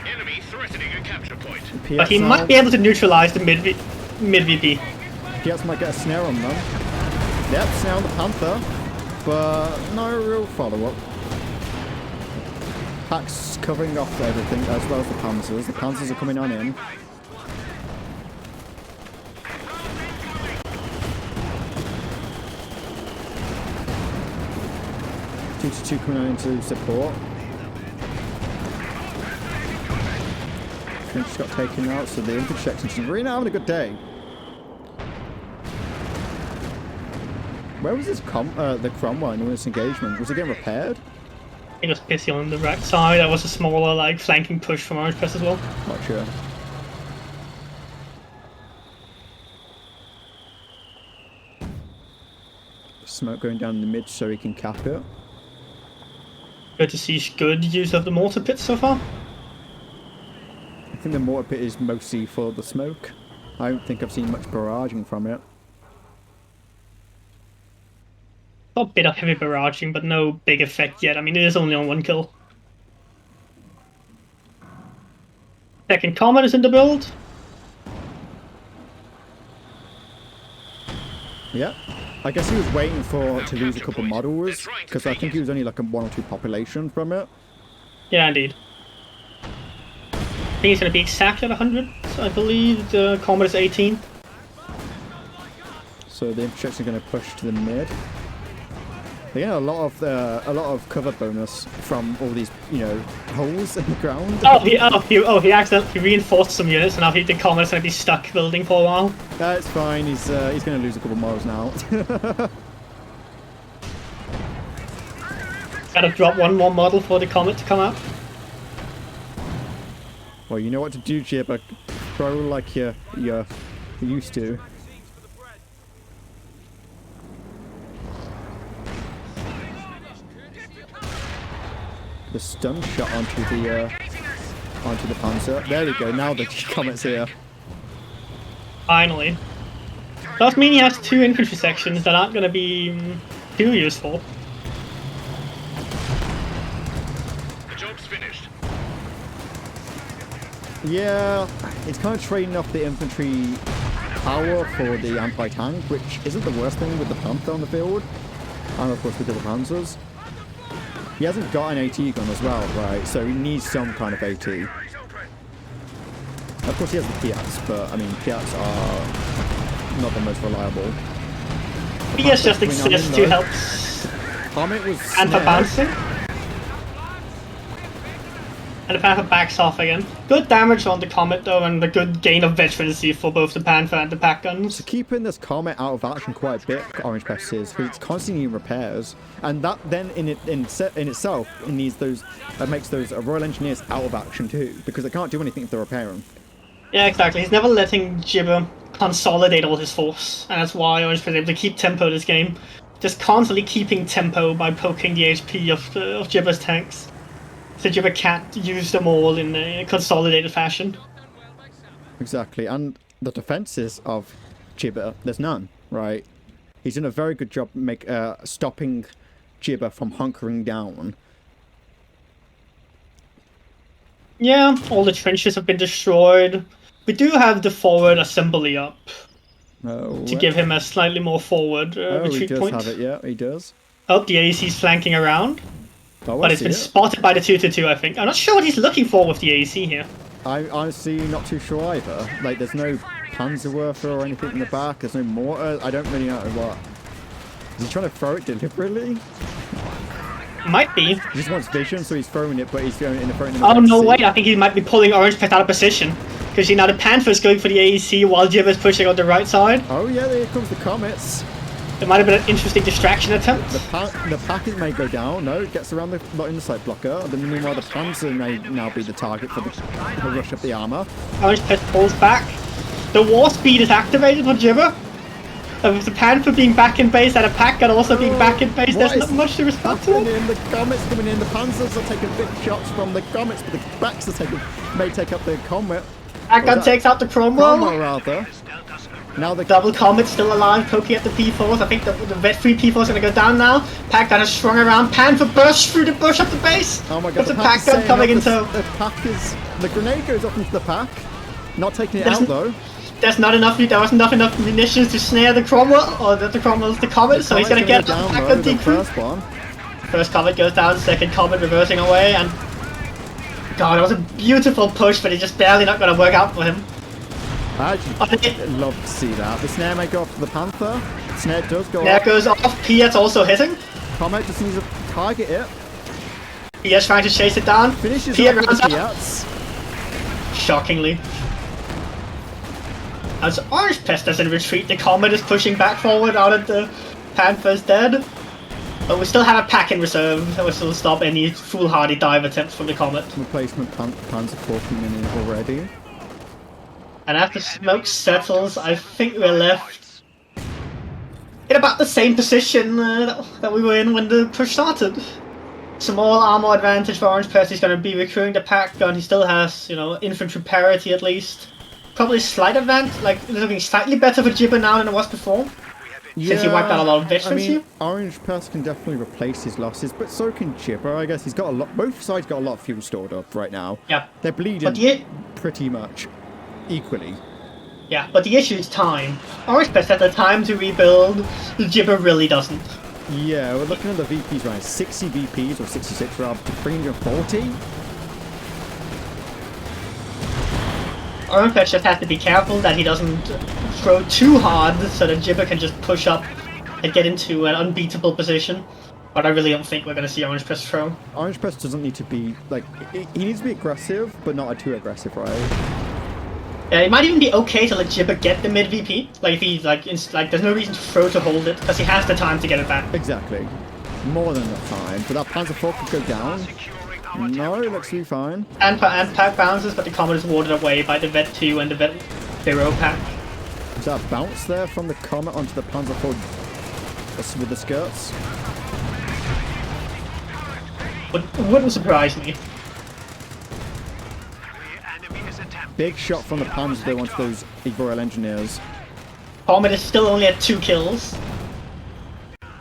Enemy threatening a capture point. But he might be able to neutralize the mid VP. PS might get a snare on them. Yep, snare on the Panther, but no real follow-up. Pack's covering off everything as well as the Panzers. The Panzers are coming on in. Two coming on into support. French just got taken out, so the infantry section's really not having a good day. Where was this the Cromwell in this engagement? Was it getting repaired? He was pissy on the right side. That was a smaller like flanking push from Orangepest as well. Not sure. Smoke going down in the mid so he can cap it. Good to see good use of the mortar pit so far. I think the mortar pit is mostly for the smoke. I don't think I've seen much barraging from it. Got a bit of heavy barraging, but no big effect yet. I mean, it is only on 1 kill. Second Comet is in the build. Yeah. I guess he was waiting to lose a couple models, because I think he was only like a 1 or 2 population from it. Yeah, indeed. I think he's going to be exactly at 100. So I believe the Comet is 18. So the infantry's are going to push to the mid. They get a lot of cover bonus from all these, you know, holes in the ground. He accidentally reinforced some units, and now the Comet's going to be stuck building for a while. That's fine. He's going to lose a couple models now. Gotta drop 1 more model for the Comet to come out. Well, you know what to do, Jibber. Throw like you're used to. The stun shot onto the Panzer. There we go. Now the Comet's here. Finally. Does mean he has 2 infantry sections that aren't going to be too useful. The job's finished. Yeah, it's kind of trading off the infantry power for the anti-tank, which isn't the worst thing with the Panther on the field, and of course with the Panzers. He hasn't got an AT gun as well, right? So he needs some kind of AT. Of course he has the Piats, but I mean Piats are not the most reliable. Piats just exists to help Comet was anti-bouncing. And the Panther backs off again. Good damage on the Comet though, and a good gain of veterancy for both the Panther and the pack guns. So keeping this Comet out of action quite a bit, Orangepest is, because it's constantly in repairs, and that then in itself it needs those makes those Royal Engineers out of action too, because they can't do anything if they're repairing. Yeah, exactly. He's never letting Jibber consolidate all his force, and that's why Orangepest is able to keep tempo this game. Just constantly keeping tempo by poking the HP of Jibber's tanks. So Jibber can't use them all in a consolidated fashion. Exactly, and the defenses of Jibber, there's none, right? He's done a very good job stopping Jibber from hunkering down. Yeah, all the trenches have been destroyed. We do have the forward assembly up to give him a slightly more forward retreat he does point. have it, yeah, he does. Oh, the AEC's flanking around. Oh, But it's been spotted by the 222, I think. I'm not sure what he's looking for with the AEC here. I'm honestly not too sure either. Like, there's no Panzerwerfer or anything in the back. There's no mortar. I don't really know what. Is he trying to throw it deliberately? Might be. He just wants vision, so he's throwing it, but he's throwing it in the back Oh, no, seat. wait. I think he might be pulling Orangepest out of position. Because, you know, the Panther's going for the AEC while Jibber's pushing on the right side. Oh, yeah, there comes the Comets. It might have been an interesting distraction attempt. The packet may go down. No, it gets around the inside blocker. Then meanwhile, the Panzer may now be the target for the rush up the armor. Orangepest pulls back. The war speed is activated for Jibber. With the Panther being back in base and a pack gun also being back in base, there's not much to respond to. The Comets coming in. The Panzers are taking big shots from the Comets, but the backs may take up the Comet. Pack gun takes out the Cromwell. Rather. Now the Double Comet's still alive, poking at the P4s. I think the vet-free P4 is going to go down now. Pack gun has swung around. Panther bursts through the bush up the base. Oh my god, the pack gun coming into. The grenade goes up into the pack. Not taking it out though. There wasn't enough munitions to snare the Cromwell, or the Cromwell's the Comet, so he's going to get down pack gun decrease. First Comet goes down, second Comet reversing away, and God, it was a beautiful push, but it's just barely not going to work out for him. I actually love to see that. The snare may go off for the Panther. The snare does go Snare off. goes off, Piet's also hitting. Comet just needs to target it. Piet's trying to chase it down. Finishes Piet off with runs the up. Piets. Shockingly. As Orangepest doesn't retreat, the Comet is pushing back forward out of the Panther's dead. But we still have a pack in reserve, so we still stop any foolhardy dive attempts from the Comet. Replacement Panzer 14 in already. And after smoke settles, I think we're left in about the same position that we were in when the push started. Small armor advantage for Orangepest. He's going to be recruiting the pack gun. He still has, you know, infantry parity at least. Probably slight advantage, like looking slightly better for Jibber now than it was before. Since he wiped out a lot of veterans here. Orangepest can definitely replace his losses, but so can Jibber. I guess he's got a lot. Both sides got a lot of fuel stored up right now. Yeah. They're bleeding pretty much equally. Yeah, but the issue is time. Orangepest had the time to rebuild. Jibber really doesn't. Yeah, we're looking at the VPs right. 60 VPs or 66 rather to 340. Orangepest just has to be careful that he doesn't throw too hard so that Jibber can just push up and get into an unbeatable position. But I really don't think we're going to see Orangepest throw. Orangepest doesn't need to be, like, he needs to be aggressive, but not too aggressive, right? Yeah, it might even be okay to let Jibber get the mid VP. Like, if he's like, there's no reason to throw to hold it, because he has the time to get it back. Exactly. More than enough time. But that Panzer IV could go down. No, it looks to be fine. And pack bounces, but the Comet is warded away by the Vet 2 and the Vet 0 pack. Is that a bounce there from the Comet onto the Panzer IV with the skirts? Wouldn't surprise me. Big shot from the Panzer though onto those Royal Engineers. Comet is still only at 2 kills.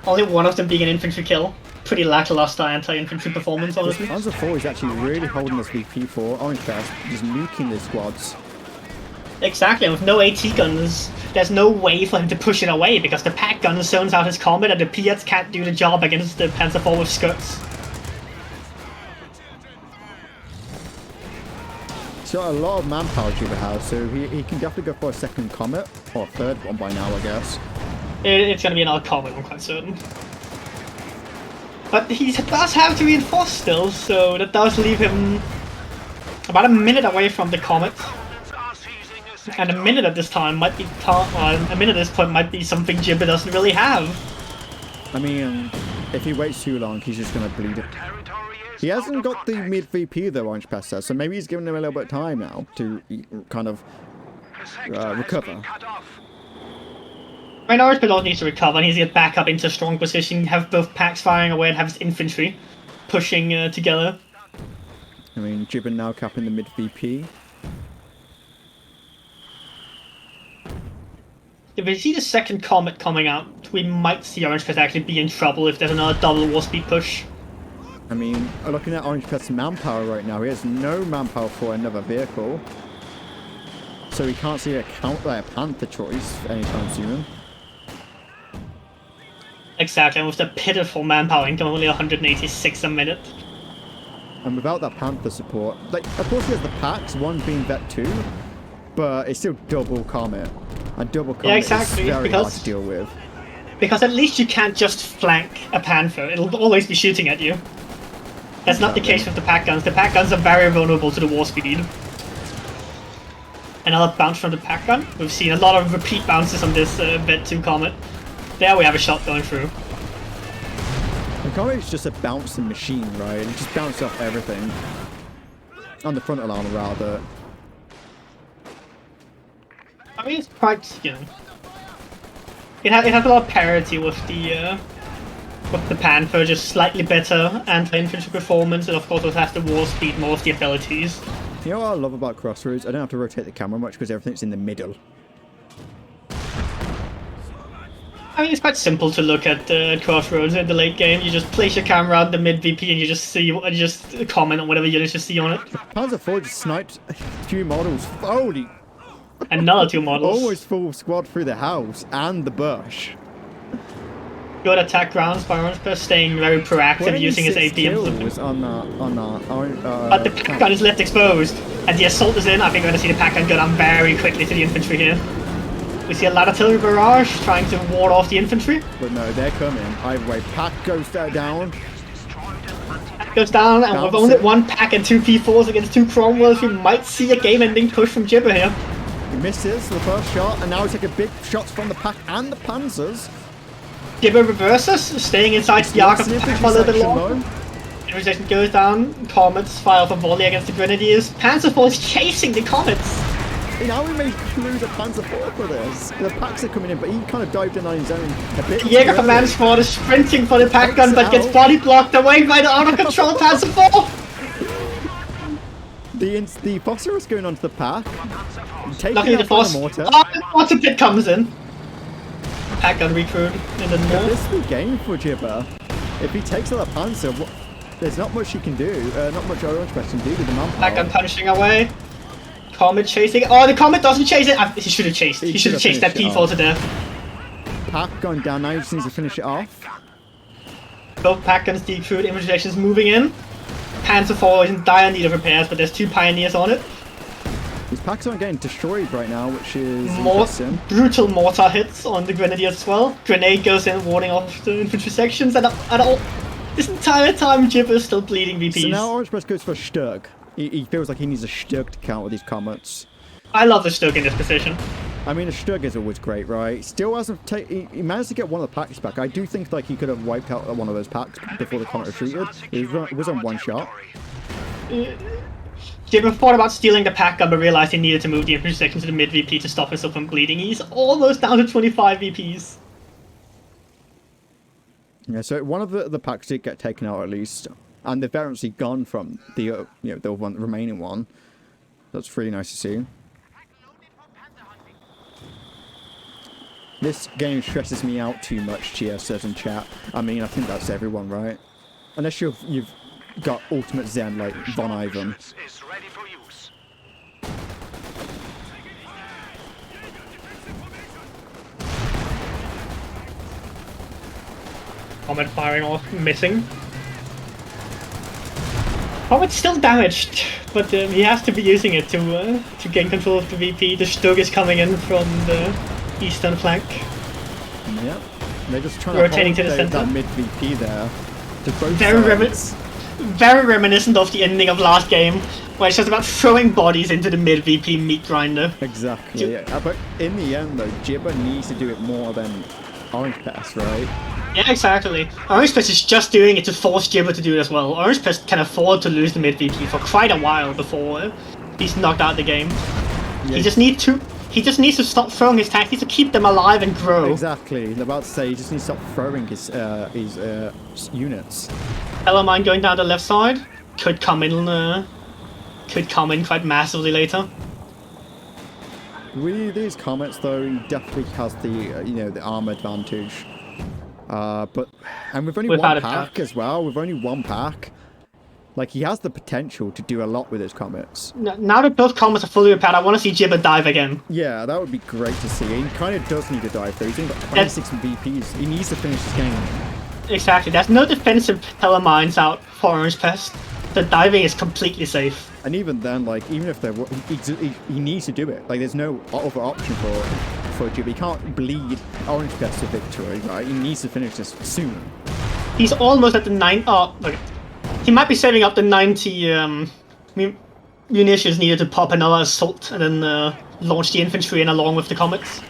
Only one of them being an infantry kill. Pretty lackluster anti-infantry performance, honestly. Panzer IV is actually really holding this VP for Orangepest, just nuking their squads. Exactly, and with no AT guns, there's no way for him to push it away because the pack gun zones out his Comet and the Piets can't do the job against the Panzer IV with skirts. He's got a lot of manpower Jibber has, so he can definitely go for a second Comet, or a third one by now, I guess. It's going to be another Comet, I'm quite certain. But he does have to reinforce still, so that does leave him About a minute away from the Comet. Are seizing a sector. And a minute at this time might be a minute at this point might be something Jibber doesn't really have. I mean, if he waits too long, he's just gonna bleed it. Territory is He hasn't out of got the context. mid VP though, Orangepest says, so maybe he's giving him a little bit of time now to kind of The sector has recover. been cut off. Right now, Orangepest needs to recover, and he's to get back up into a strong position, have both packs firing away and have his infantry pushing together. I mean, Jibber now capping the mid VP. If we see the second Comet coming out, we might see Orangepest actually be in trouble if there's another double war speed push. I mean, looking at Orangepest's manpower right now, he has no manpower for another vehicle. So he can't see a Panther choice anytime soon. Exactly, and with the pitiful manpower income, only 186 a minute. And without that Panther support, like, of course he has the packs, one being Vet 2, but it's still double Comet. And double Comet exactly, is very hard because- to deal with. Because at least you can't just flank a Panther, it'll always be shooting at you. That's not the case with the pack guns. The pack guns are very vulnerable to the war speed. Another bounce from the pack gun. We've seen a lot of repeat bounces on this Vet 2 Comet. There we have a shot going through. The Comet is just a bouncing machine, right? It just bounces off everything. On the front alarm, rather. I mean, it's quite, you know... It has a lot of parity with the Panther, just slightly better anti-infantry performance, and of course it has the war speed, more of the abilities. You know what I love about Crossroads? I don't have to rotate the camera much because everything's in the middle. I mean, it's quite simple to look at Crossroads in the late game. You just place your camera out the mid VP and you just see, and you just comment on whatever units you see on it. Panzer IV just sniped a few models. Holy! Another 2 models. Almost full squad through the house and the bush. Good attack rounds by Orangepest, staying very proactive, using his AP kills on that. But the pack gun is left exposed, and the assault is in. I think we're going to see the pack gun go down very quickly to the infantry here. We see a light artillery barrage trying to ward off the infantry. But no, they're coming. Either way, pack goes down. Pack goes down, and with only 1 pack and 2 P4s against 2 Cromwells, we might see a game-ending push from Jibber here. He misses the first shot, and now he's taking big shots from the pack and the Panzers. Jibber reverses, staying inside the arc of the pack for a little bit longer. Though. Infiltration goes down, Comets fire for volley against the Grenadiers. Panzer IV is chasing the Comets! Now we may lose a Panzer IV for this. The packs are coming in, but he kind of dived in on his own a bit. Jaeger Command Squad is sprinting for the pack gun, but gets body blocked away by the out-of-control Panzer IV! The phosphorus going onto the pack. Taking Luckily the out force... the mortar. Oh, the mortar pit comes in! Pack gun recruit in the north. This is the game for Jibber. If he takes out the Panzer, there's not much he can do. Not much Orangepest can do with the manpower. Pack gun punching away. Comet chasing. Oh, the Comet doesn't chase it! He should have chased. He should have chased that finished it P4 off. to death. Pack going down now, he just needs to finish it off. Both pack guns decruit, infiltration's moving in. Panzer IV is in dire need of repairs, but there's 2 pioneers on it. These packs aren't getting destroyed right now, which is More interesting. brutal mortar hits on the Grenadiers as well. Grenade goes in, warding off the infantry sections, and all this entire time Jibber is still bleeding VPs. So now Orangepest goes for a Sturg. He feels like he needs a Sturg to count with these Comets. I love the Stoke in this position. I mean, a Sturg is always great, right? Still hasn't he managed to get one of the packs back. I do think like he could have wiped out one of those packs before the Comet retreated. It was on 1 shot. Jibber thought about stealing the pack gun, but realized he needed to move the infantry section to the mid VP to stop himself from bleeding. He's almost down to 25 VPs. Yeah, so one of the packs did get taken out at least, and they've actually gone from the the remaining one. That's really nice to see. This game stresses me out too much, Chia says in chat. I mean, I think that's everyone, right? Unless you've got ultimate Zen like Von Ivan. Is ready for use. Comet firing off, missing. Comet's still damaged, but he has to be using it to gain control of the VP. The Stug is coming in from the eastern flank. Yeah, they're just trying Rotating to to the hold center. that mid VP there. To both Very sides. very reminiscent of the ending of last game, where it's just about throwing bodies into the mid VP meat grinder. Exactly. Yeah. But in the end, though, Jibber needs to do it more than Orangepest, right? Yeah, exactly. Orangepest is just doing it to force Jibber to do it as well. Orangepest can afford to lose the mid VP for quite a while before he's knocked out the game. Yeah. He just needs to stop throwing his tanks. He needs to keep them alive and grow. Exactly. I'm about to say he just needs to stop throwing his units. Hello Mine going down the left side. Could come in quite massively later. With these comments, though, he definitely has the the arm advantage. And we've only Without one a pack pack. as well. We've only one pack. Like, he has the potential to do a lot with his comets. Now that both comets are fully repaired, I want to see Jibber dive again. Yeah, that would be great to see. He kind of does need to dive, though. He's only got 26 VPs. He needs to finish this game. Exactly. There's no defensive telemines out for Orangepest. The diving is completely safe. And even then, like, even if there were, he needs to do it. Like, there's no other option for Jibber. He can't bleed Orangepest to victory, right? He needs to finish this soon. He's almost at the 9. Oh, okay. He might be saving up the 90 munitions needed to pop another assault and then launch the infantry in along with the comets.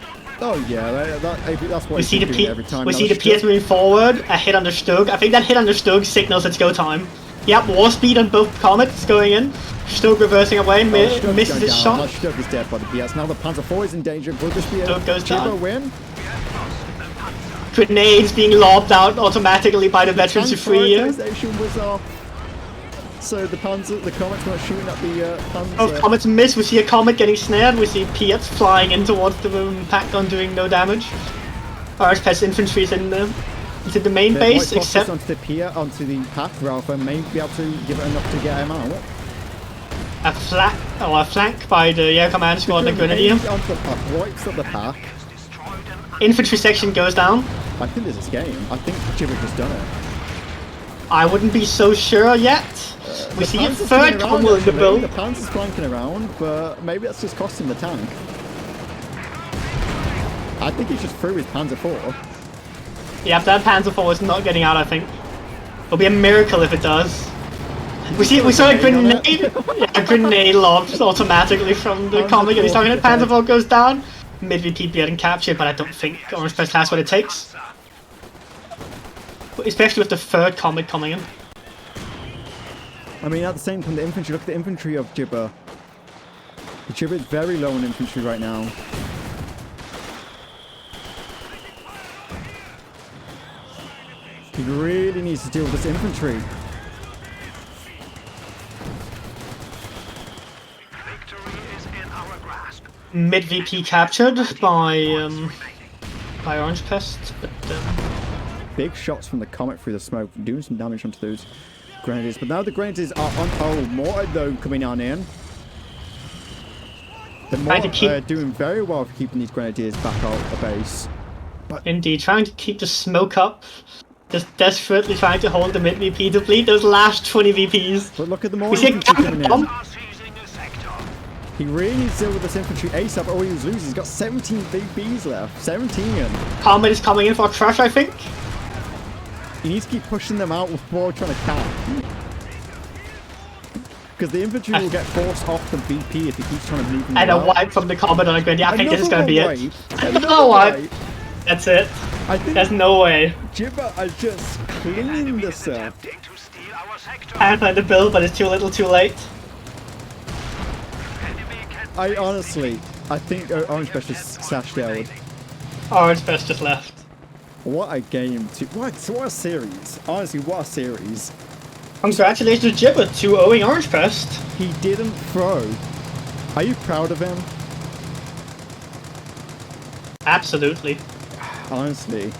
Oh yeah, that's what We see the doing every time. we see the PS moving forward. A hit on the Stug. I think that hit on the Stug signals it's go time. Yep, war speed on both comets going in. Stug reversing away, misses his shot. Stug is dead by the PS. Now the Panzer IV is in danger. Will this be a Stug goes Jibber down. win? Grenades being lobbed out automatically by the veterans to free you. Prioritization was off. So the comets weren't shooting at the Panzer. Both comets miss. We see a comet getting snared. We see Piets flying in towards the pack on doing no damage. Orangepest infantry is in the main base, except onto the pack. Ralph may be able to give it enough to get him out. a flank by the air command squad and grenadier. Onto the pack, wipes up the pack. Infantry section goes down. I think this is game. I think Jibber just done it. I wouldn't be so sure yet. We see a third combo in the build. The Panzer's flanking around, but maybe that's just costing the tank. I think he just threw his Panzer IV. Yeah, that Panzer IV is not getting out, I think. It'll be a miracle if it does. We saw a grenade. A grenade launched automatically from the comic and he's talking. Panzer IV goes down. Mid VP getting captured, but I don't think Orangepest has what it takes. Especially with the third comet coming in. I mean, at the same time, the infantry, look at the infantry of Jibber. The Jibber is very low on infantry right now. He really needs to deal with this infantry. Victory is in our grasp. Mid VP captured by Orangepest, but Big shots from the comet through the smoke, doing some damage onto those grenadiers. But now the grenadiers are on. Oh, more though coming on in. The more doing very well for keeping these grenadiers back out of the base. indeed trying to keep the smoke up. Just desperately trying to hold the mid VP to bleed those last 20 VPs. But look at the more We see a infantry coming in. Are seizing a sector. He really needs to deal with this infantry ASAP or he was losing. He's got 17 VPs left. 17. Comet is coming in for a crush, I think. He needs to keep pushing them out before trying to cap. Because the infantry will get forced off the VP if he keeps trying to move them And a out. wipe from the Comet on a grenadier. I think this is going to be it. Another Another wipe. wipe. That's it. I think There's no way. Jibber has just cleaned this up. Attempting to steal our sector. Can't find the build, but it's too little too late. Enemy can I honestly, I think Orangepest just sashed out. Orangepest just left. What a game. What a series. Honestly, what a series. Congratulations, Jibber, 2-0ing Orangepest. He didn't throw. Are you proud of him? Absolutely. Honestly.